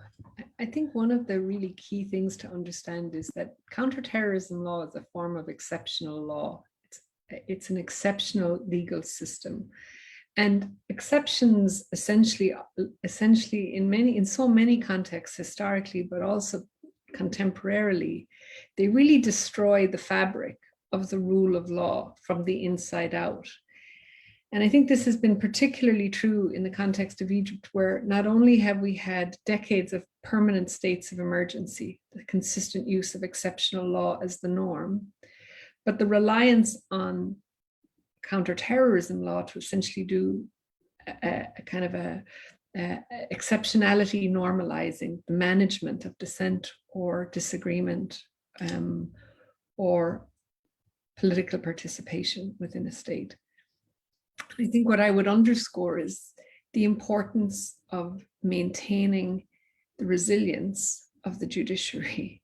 I think one of the really key things to understand is that counterterrorism law is a form of exceptional law. It's an exceptional legal system. And exceptions essentially in so many contexts historically, but also contemporarily, they really destroy the fabric of the rule of law from the inside out. And I think this has been particularly true in the context of Egypt, where not only have we had decades of permanent states of emergency, the consistent use of exceptional law as the norm, but the reliance on counterterrorism law to essentially do a kind of a exceptionality normalizing the management of dissent or disagreement or political participation within a state. I think what I would underscore is the importance of maintaining the resilience of the judiciary,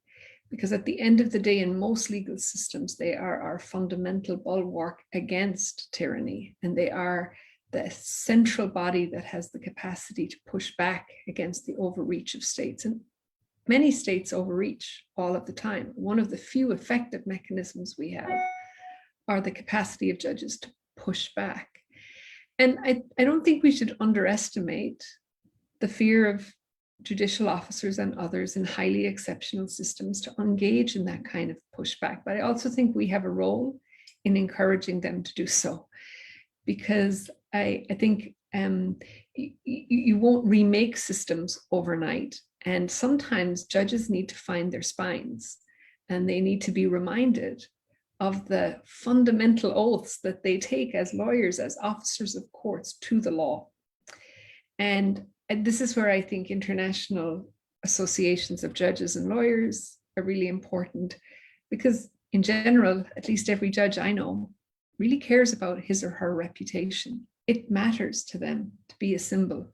because at the end of the day, in most legal systems, they are our fundamental bulwark against tyranny, and they are the central body that has the capacity to push back against the overreach of states. And many states overreach all of the time. One of the few effective mechanisms we have are the capacity of judges to push back. And I don't think we should underestimate the fear of judicial officers and others in highly exceptional systems to engage in that kind of pushback. But I also think we have a role in encouraging them to do so, because I think you won't remake systems overnight. And sometimes judges need to find their spines, and they need to be reminded of the fundamental oaths that they take as lawyers, as officers of courts, to the law. And this is where I think international associations of judges and lawyers are really important, because in general, at least every judge I know really cares about his or her reputation. It matters to them to be a symbol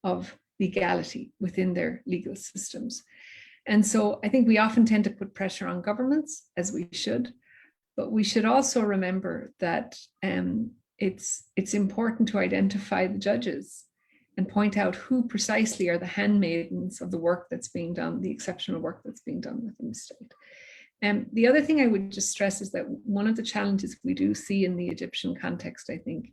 of legality within their legal systems. And so I think we often tend to put pressure on governments, as we should, but we should also remember that it's important to identify the judges and point out who precisely are the handmaidens of the work that's being done, the exceptional work that's being done within the state. The other thing I would just stress is that one of the challenges we do see in the Egyptian context, I think,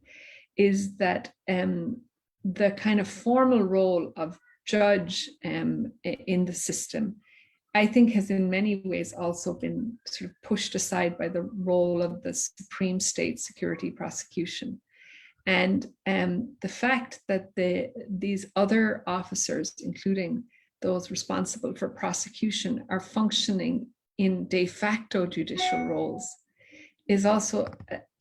is that the kind of formal role of judge in the system, I think, has in many ways also been sort of pushed aside by the role of the Supreme State Security Prosecution. And the fact that these other officers, including those responsible for prosecution, are functioning in de facto judicial roles is also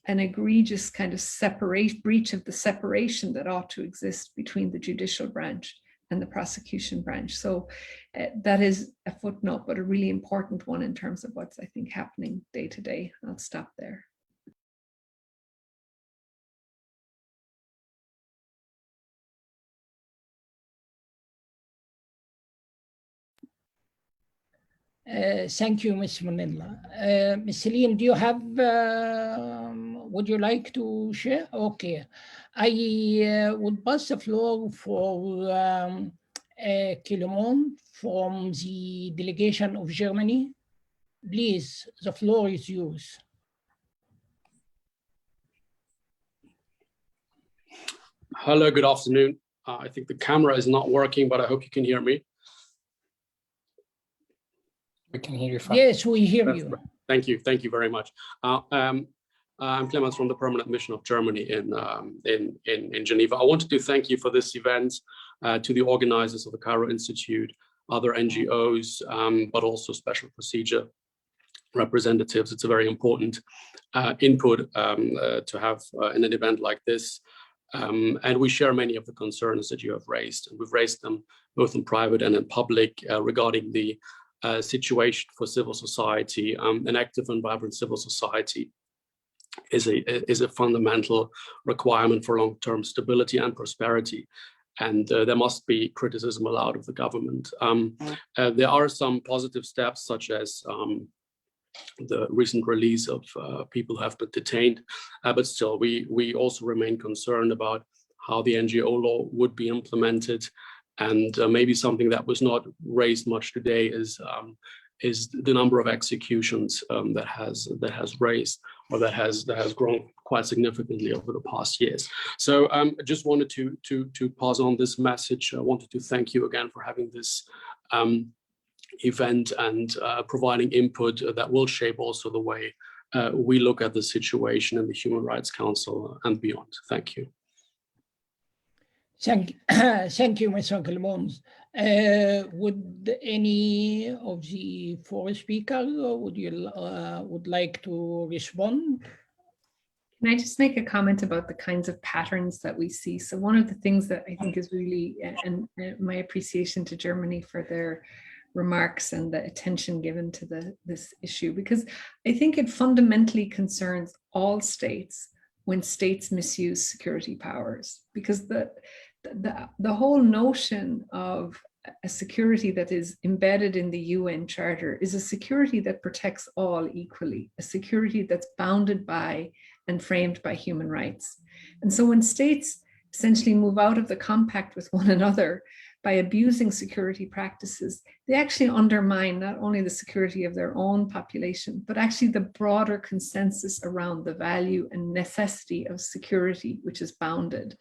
an egregious kind of breach of the separation that ought to exist between the judicial branch and the prosecution branch. So that is a footnote, but a really important one in terms of what's, I think, happening day to day. I'll stop there. Thank you, Ms. Manila. Ms. Celine, do you have, would you like to share? Okay. I would pass the floor for Kilemon from the delegation of Germany. Please, the floor is yours. Hello, good afternoon. I think the camera is not working, but I hope you can hear me. We can hear you fine. Yes, we hear you. Thank you. Thank you very much. I'm Clemens from the Permanent Mission of Germany in Geneva. I wanted to thank you for this event, to the organizers of the Cairo Institute, other NGOs, but also special procedure representatives. It's a very important input to have in an event like this. And we share many of the concerns that you have raised. And we've raised them both in private and in public regarding the situation for civil society. An active and vibrant civil society is a fundamental requirement for long-term stability and prosperity. And there must be criticism allowed of the government. There are some positive steps, such as the recent release of people who have been detained, but still we also remain concerned about how the NGO law would be implemented. And maybe something that was not raised much today is the number of executions that has grown quite significantly over the past years. So I just wanted to pause on this message. I wanted to thank you again for having this event and providing input that will shape also the way we look at the situation in the Human Rights Council and beyond. Thank you. Thank you, Mr. Clemons. Would any of the four speakers would like to respond? Can I just make a comment about the kinds of patterns that we see? So one of the things that I think is really, and my appreciation to Germany for their remarks and the attention given to this issue, because I think it fundamentally concerns all states when states misuse security powers, because the whole notion of a security that is embedded in the UN Charter is a security that protects all equally, a security that's bounded by and framed by human rights. And so when states essentially move out of the compact with one another by abusing security practices, they actually undermine not only the security of their own population, but actually the broader consensus around the value and necessity of security, which is bounded.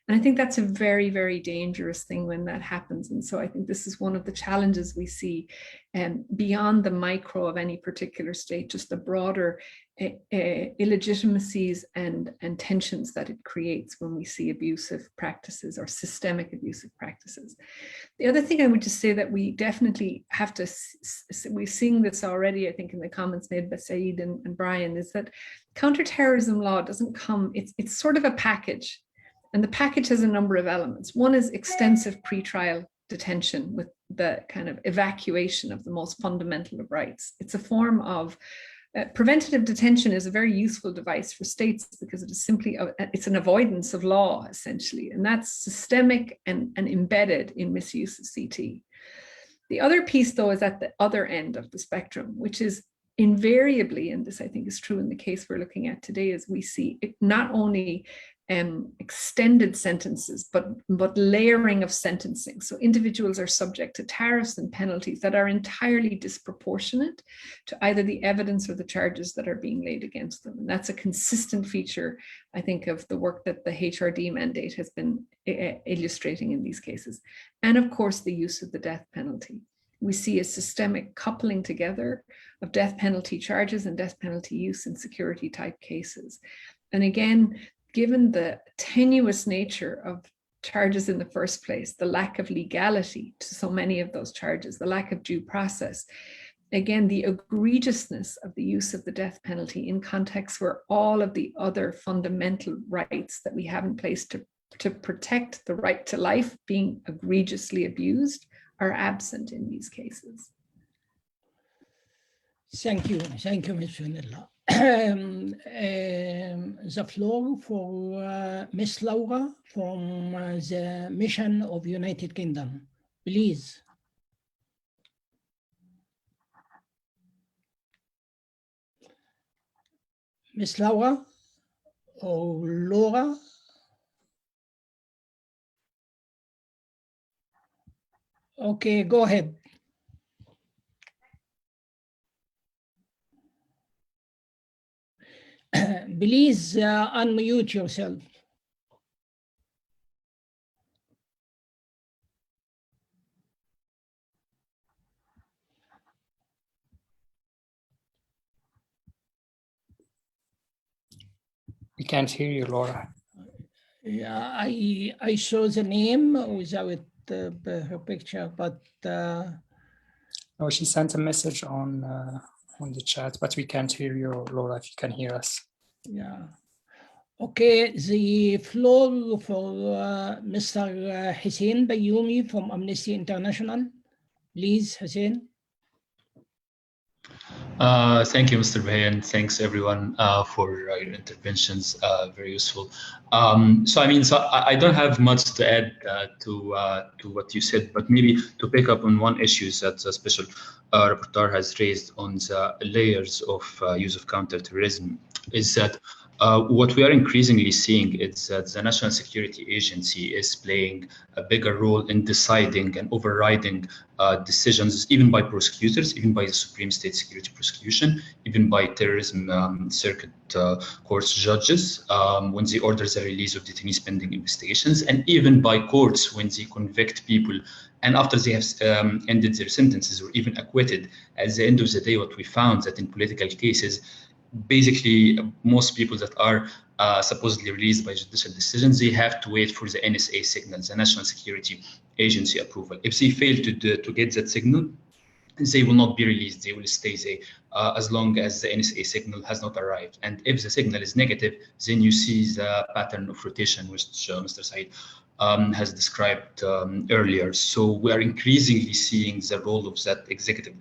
And I think that's a very, very dangerous thing when that happens. And so I think this is one of the challenges we see beyond the micro of any particular state, just the broader illegitimacies and tensions that it creates when we see abusive practices or systemic abusive practices. The other thing I would just say that we definitely have to, we're seeing this already, I think in the comments made by Saeed and Brian, is that counterterrorism law doesn't come, it's sort of a package. And the package has a number of elements. One is extensive pretrial detention with the kind of evacuation of the most fundamental of rights. It's a form of preventative detention is a very useful device for states because it is simply, it's an avoidance of law essentially. And that's systemic and embedded in misuse of CT. The other piece though is at the other end of the spectrum, which is invariably, and this I think is true in the case we're looking at today, is we see it not only extended sentences, but layering of sentencing. So individuals are subject to tariffs and penalties that are entirely disproportionate to either the evidence or the charges that are being laid against them. And that's a consistent feature, I think, of the work that the HRD mandate has been illustrating in these cases. And of course, the use of the death penalty. We see a systemic coupling together of death penalty charges and death penalty use in security type cases. And again, given the tenuous nature of charges in the first place, the lack of legality to so many of those charges, the lack of due process, again, the egregiousness of the use of the death penalty in contexts where all of the other fundamental rights that we have in place to protect the right to life being egregiously abused are absent in these cases. Thank you, Ms. Vanilla. The floor for Ms. Laura from the Mission of United Kingdom, please. Miss Laura or Laura? Okay, go ahead. Please unmute yourself. We can't hear you, Laura. Yeah, I saw the name without her picture, but Oh, she sent a message on the chat, but we can't hear you, Laura, if you can hear us. yeah. Okay, the floor for Mr. Hussein Bayoumi from Amnesty International. Please, Hussein. Thank you, Mr. Bahay, and thanks everyone for your interventions. Very useful. So I don't have much to add to what you said, but maybe to pick up on one issue that the special rapporteur has raised on the layers of use of counterterrorism is that what we are increasingly seeing is that the National Security Agency is playing a bigger role in deciding and overriding decisions, even by prosecutors, even by the Supreme State Security Prosecution, even by terrorism circuit courts judges when they order the release of detainees pending investigations, and even by courts when they convict people and after they have ended their sentences or even acquitted. At the end of the day, what we found that in political cases, basically most people that are supposedly released by judicial decisions, they have to wait for the NSA signal, the National Security Agency approval. If they fail to get that signal, they will not be released. They will stay there as long as the NSA signal has not arrived. And if the signal is negative, then you see the pattern of rotation, which Mr. Said has described earlier. So we are increasingly seeing the role of that executive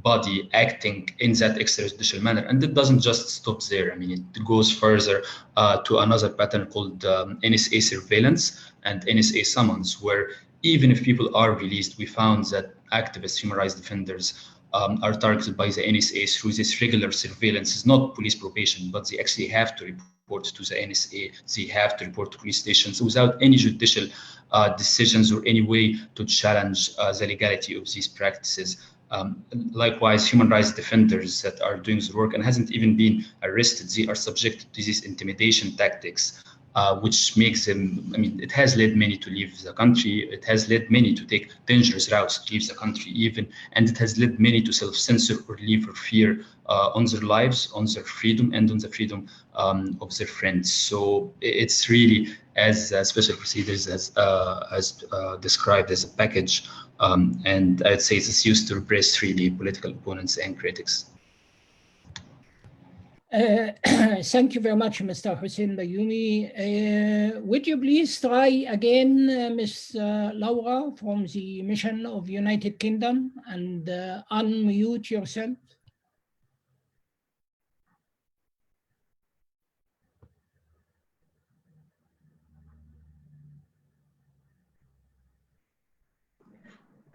body acting in that extrajudicial manner. And it doesn't just stop there. I mean, it goes further to another pattern called NSA surveillance and NSA summons, where even if people are released, we found that activists, human rights defenders are targeted by the NSA through this regular surveillance. It's not police probation, but they actually have to report to the NSA. They have to report to police stations without any judicial decisions or any way to challenge the legality of these practices. Likewise, human rights defenders that are doing the work and hasn't even been arrested, they are subjected to these intimidation tactics, which makes them, I mean, it has led many to leave the country. It has led many to take dangerous routes to leave the country even, and it has led many to self-censor or live for fear on their lives, on their freedom, and on the freedom of their friends. So it's really, as Special Proceedings has described, as a package, and I'd say it's used to repress really political opponents and critics. Thank you very much, Mr. Hussein Bayoumi. Would you please try again, Ms. Laura from the Mission of United Kingdom, and unmute yourself?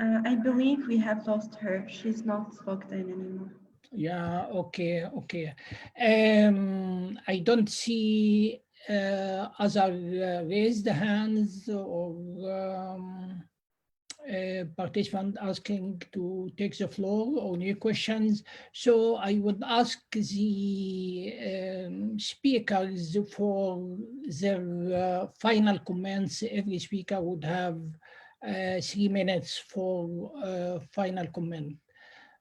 I believe we have lost her. She's not logged in anymore. Yeah, okay. I don't see other raised hands or participant asking to take the floor or new questions. So I would ask the speakers for their final comments. Every speaker would have 3 minutes for final comment.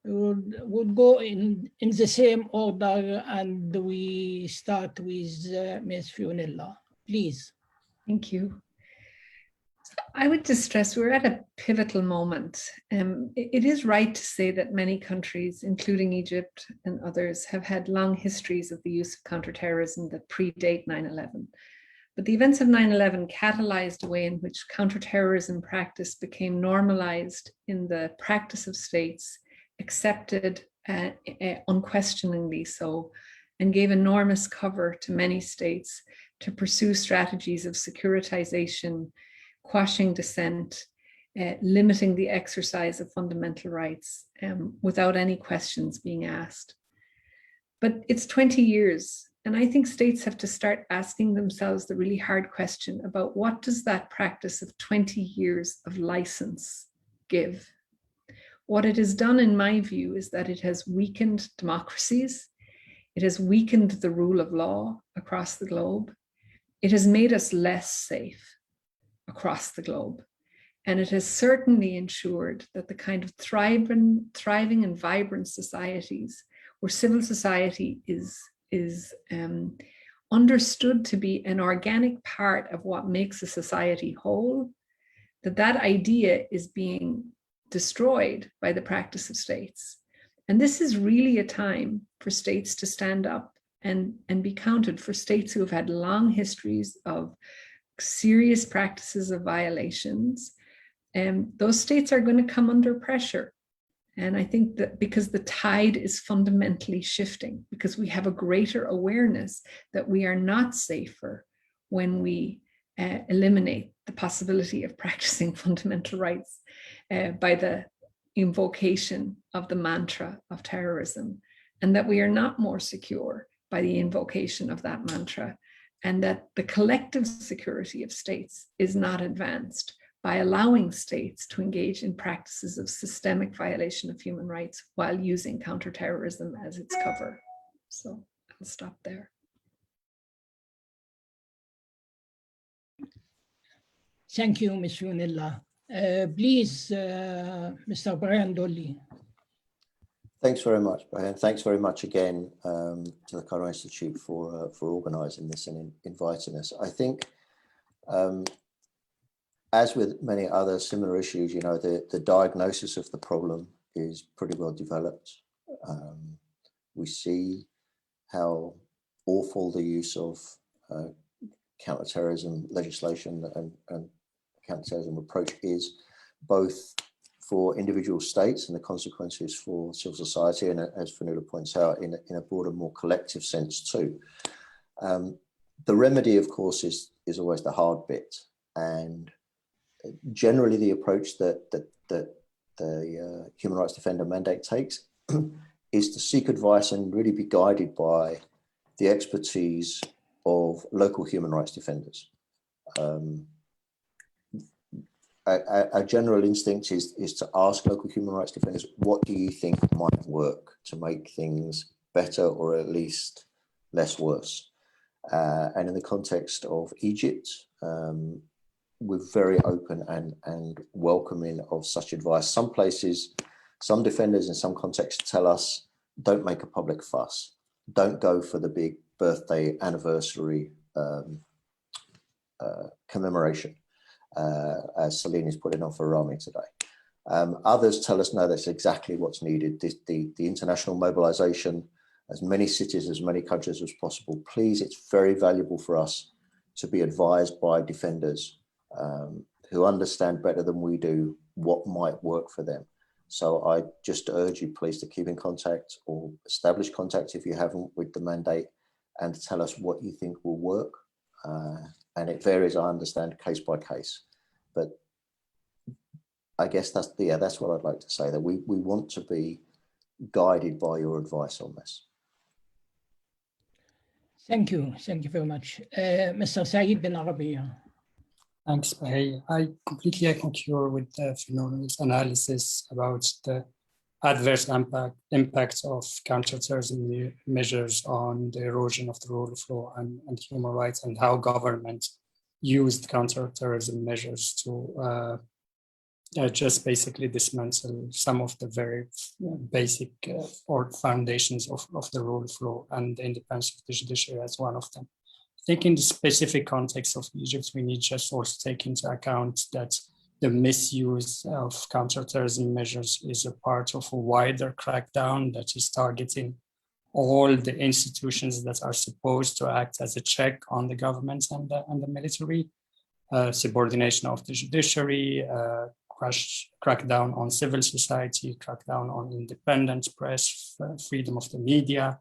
We'll go in the same order, and we start with Ms. Fionella, please. Thank you. I would just stress we're at a pivotal moment. It is right to say that many countries, including Egypt and others, have had long histories of the use of counterterrorism that predate 9/11. But the events of 9/11 catalyzed a way in which counterterrorism practice became normalized in the practice of states, accepted unquestioningly so, and gave enormous cover to many states to pursue strategies of securitization, quashing dissent, limiting the exercise of fundamental rights without any questions being asked. But it's 20 years And I think states have to start asking themselves the really hard question about what does that practice of 20 years of license give? What it has done, in my view, is that it has weakened democracies. It has weakened the rule of law across the globe. It has made us less safe across the globe. And it has certainly ensured that the kind of thriving and vibrant societies where civil society is understood to be an organic part of what makes a society whole, that idea is being destroyed by the practice of states. And this is really a time for states to stand up and be counted, for states who have had long histories of serious practices of violations. Those states are going to come under pressure. And I think that because the tide is fundamentally shifting, because we have a greater awareness that we are not safer when we eliminate the possibility of practicing fundamental rights by the invocation of the mantra of terrorism, and that we are not more secure by the invocation of that mantra, and that the collective security of states is not advanced by allowing states to engage in practices of systemic violation of human rights while using counterterrorism as its cover. So I'll stop there. Thank you, Ms. Yunilla. Please, Mr. Brian Dolly. Thanks very much, Brian. Thanks very much again to the Cairo Institute for organising this and inviting us. I think, as with many other similar issues, you know, the diagnosis of the problem is pretty well developed. We see how awful the use of counterterrorism legislation and counterterrorism approach is, both for individual states and the consequences for civil society, and as Fionnuala points out, in a broader, more collective sense too. The remedy, of course, is always the hard bit, and generally the approach that the human rights defender mandate takes is to seek advice and really be guided by the expertise of local human rights defenders. A general instinct is to ask local human rights defenders, what do you think might work to make things better, or at least less worse? And in the context of Egypt, we're very open and welcoming of such advice. Some places, some defenders in some contexts tell us, don't make a public fuss. Don't go for the big birthday anniversary commemoration, as Celine is putting on for Rami today. Others tell us, no, that's exactly what's needed. The international mobilization, as many cities, as many countries as possible. Please, it's very valuable for us to be advised by defenders who understand better than we do what might work for them. So I just urge you, please, to keep in contact, or establish contact if you haven't, with the mandate, and tell us what you think will work. And it varies, I understand, case by case. But I guess that's what I'd like to say, that we want to be guided by your advice on this. Thank you very much. Mr. Saeed bin Arabiya. Thanks, Bahay. I completely concur with Fionnuala's analysis about the adverse impact of counterterrorism measures on the erosion of the rule of law and human rights, and how government used counterterrorism measures to just basically dismantle some of the very basic or foundations of the rule of law, and the independence of the judiciary as one of them. I think in the specific context of Egypt, we need just also take into account that the misuse of counterterrorism measures is a part of a wider crackdown that is targeting all the institutions that are supposed to act as a check on the government and the military, subordination of the judiciary, crackdown on civil society, crackdown on independent press, freedom of the media.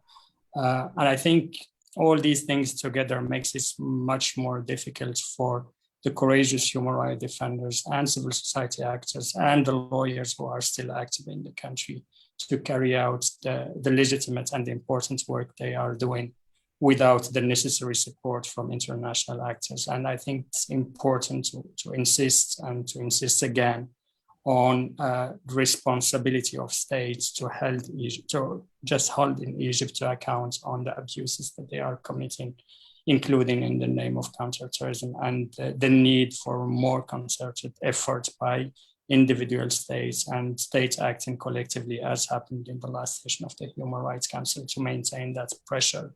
And I think all these things together makes it much more difficult for the courageous human rights defenders and civil society actors and the lawyers who are still active in the country to carry out the legitimate and the important work they are doing without the necessary support from international actors. And I think it's important to insist and to insist again on the responsibility of states to hold in Egypt to account on the abuses that they are committing, including in the name of counterterrorism, and the need for more concerted effort by individual states and states acting collectively, as happened in the last session of the Human Rights Council, to maintain that pressure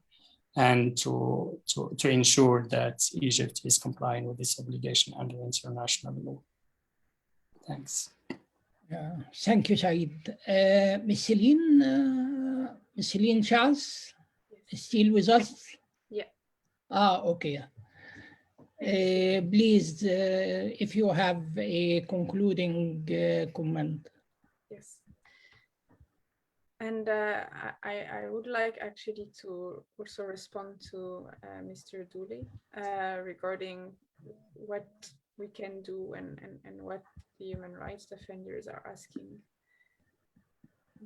and to ensure that Egypt is complying with this obligation under international law. Thanks. Thank you, Said. Ms. Celine Charles, still with us? Yeah. Okay. Please, if you have a concluding comment. Yes. And I would like actually to also respond to Mr. Dooley regarding what we can do and what the human rights defenders are asking.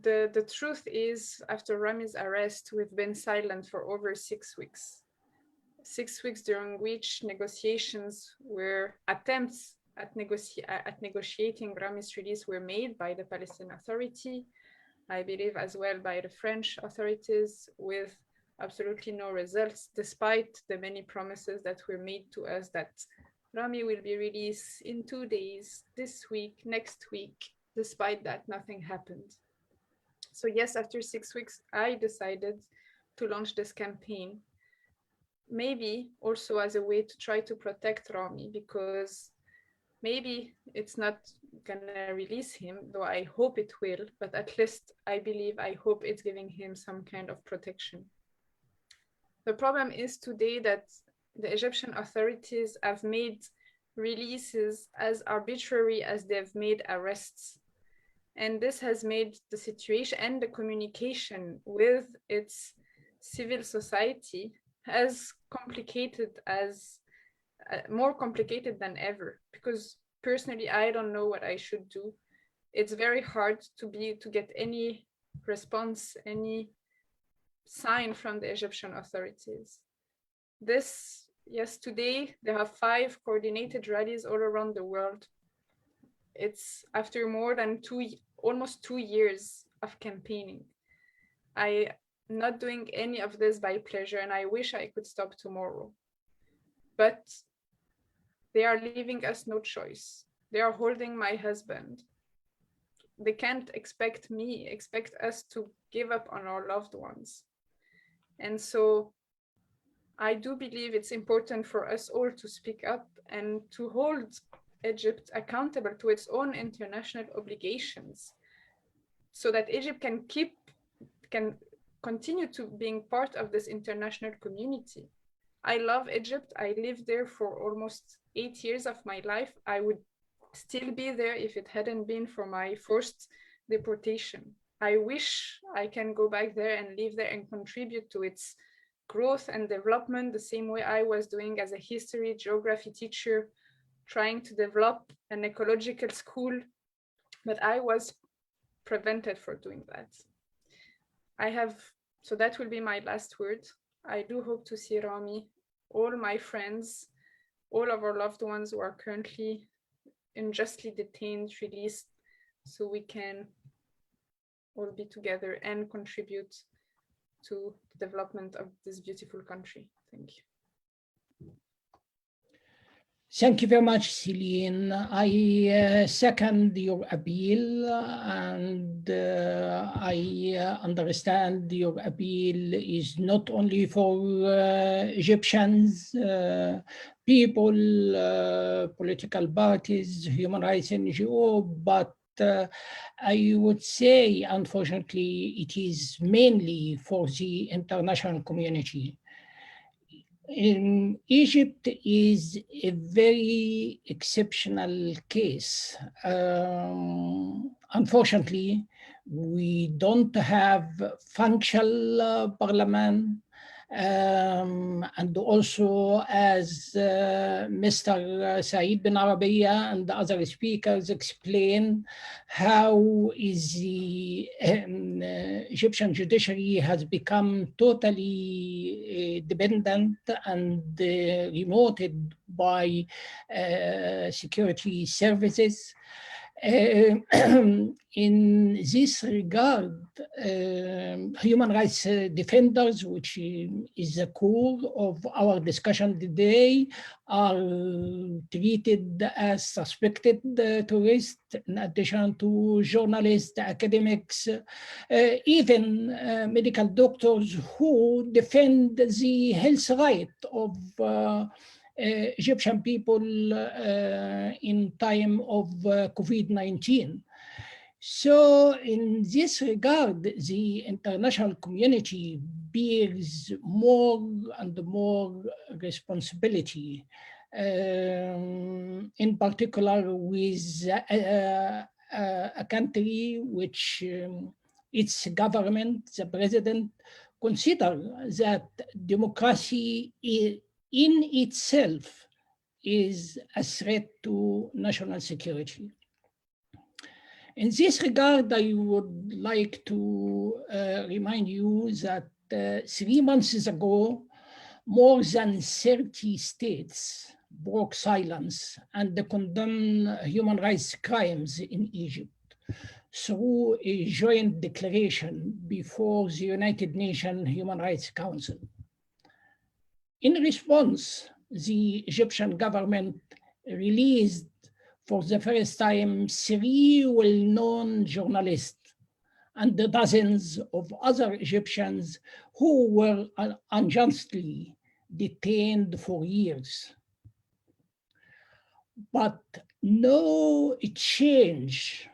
The truth is, after Rami's arrest, we've been silent for over 6 weeks. 6 weeks during which negotiations were attempts at negotiating Rami's release were made by the Palestinian Authority, I believe as well by the French authorities, with absolutely no results, despite the many promises that were made to us that Rami will be released in 2 days, this week, next week. Despite that, nothing happened. So yes, after 6 weeks, I decided to launch this campaign, maybe also as a way to try to protect Rami, because maybe it's not gonna release him, though I hope it will, but at least I hope it's giving him some kind of protection. The problem is today that the Egyptian authorities have made releases as arbitrary as they've made arrests. And this has made the situation and the communication with its civil society as complicated as, more complicated than ever, because personally, I don't know what I should do. It's very hard to get any response, any sign from the Egyptian authorities. Yes, today they have 5 coordinated rallies all around the world. It's after more than almost 2 years of campaigning. I'm not doing any of this by pleasure, and I wish I could stop tomorrow. But they are leaving us no choice. They are holding my husband. They can't expect us to give up on our loved ones. And so I do believe it's important for us all to speak up and to hold Egypt accountable to its own international obligations, so that Egypt can continue to being part of this international community. I love Egypt. I lived there for almost 8 years of my life. I would still be there if it hadn't been for my forced deportation. I wish I can go back there and live there and contribute to its growth and development the same way I was doing as a history, geography teacher, trying to develop an ecological school, but I was prevented from doing that. So that will be my last word. I do hope to see Rami, all my friends, all of our loved ones who are currently unjustly detained, released, so we can all be together and contribute to the development of this beautiful country. Thank you. Thank you very much, Celine. I second your appeal, and I understand your appeal is not only for Egyptians, people, political parties, human rights NGO, but I would say, unfortunately, it is mainly for the international community. Egypt is a very exceptional case. Unfortunately, we don't have functional parliament, and also as Mr. Saeed bin Arabiya and the other speakers explain how is the Egyptian judiciary has become totally dependent and remoted by security services. In this regard, human rights defenders, which is the core of our discussion today, are treated as suspected terrorists, in addition to journalists, academics, even medical doctors who defend the health right of Egyptian people in time of COVID-19. So in this regard, the international community bears more and more responsibility, in particular with a country which its government, the president, consider that democracy in itself is a threat to national security. In this regard, I would like to remind you that 3 months ago, more than 30 states broke silence and condemned human rights crimes in Egypt through a joint declaration before the United Nations Human Rights Council. In response, the Egyptian government released for the first time 3 well-known journalists and dozens of other Egyptians who were unjustly detained for years. But no change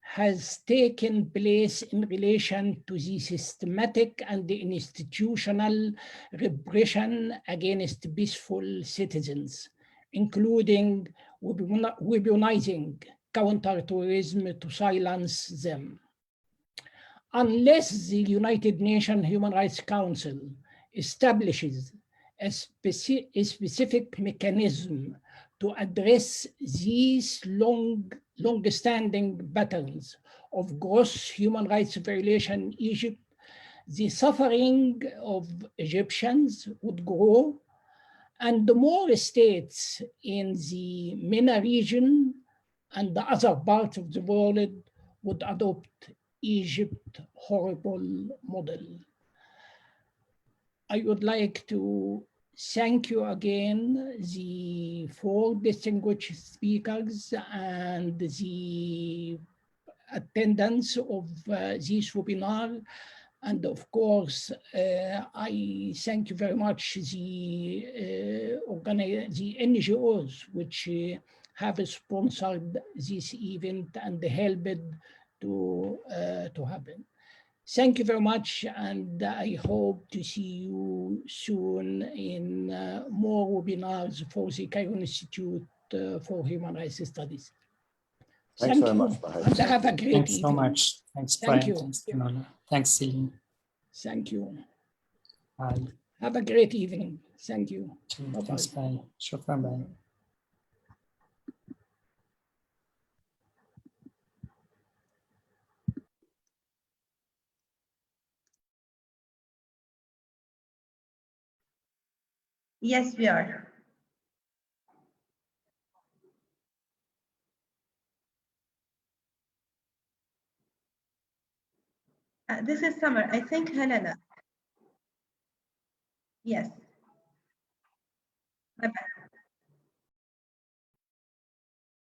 has taken place in relation to the systematic and the institutional repression against peaceful citizens, including weaponizing counterterrorism to silence them. Unless the United Nations Human Rights Council establishes a specific mechanism to address these long-standing patterns of gross human rights violation in Egypt, the suffering of Egyptians would grow, and more states in the MENA region and the other parts of the world would adopt Egypt's horrible model. I would like to thank you again, the 4 distinguished speakers and the attendance of this webinar. And of course, I thank you very much the NGOs which have sponsored this event and helped to happen. Thank you very much, and I hope to see you soon in more webinars for the Cairo Institute for Human Rights Studies. Thanks very much, and have a great evening. Thanks so much. Thanks, Brian. Thank you. Thanks, Tinola. Thanks, Celine. Thank you. Bye. Have a great evening. Thank you. Thanks, bye. Shukran, bye. Yes, we are. This is Summer. I think Helena. Yes. Bye-bye.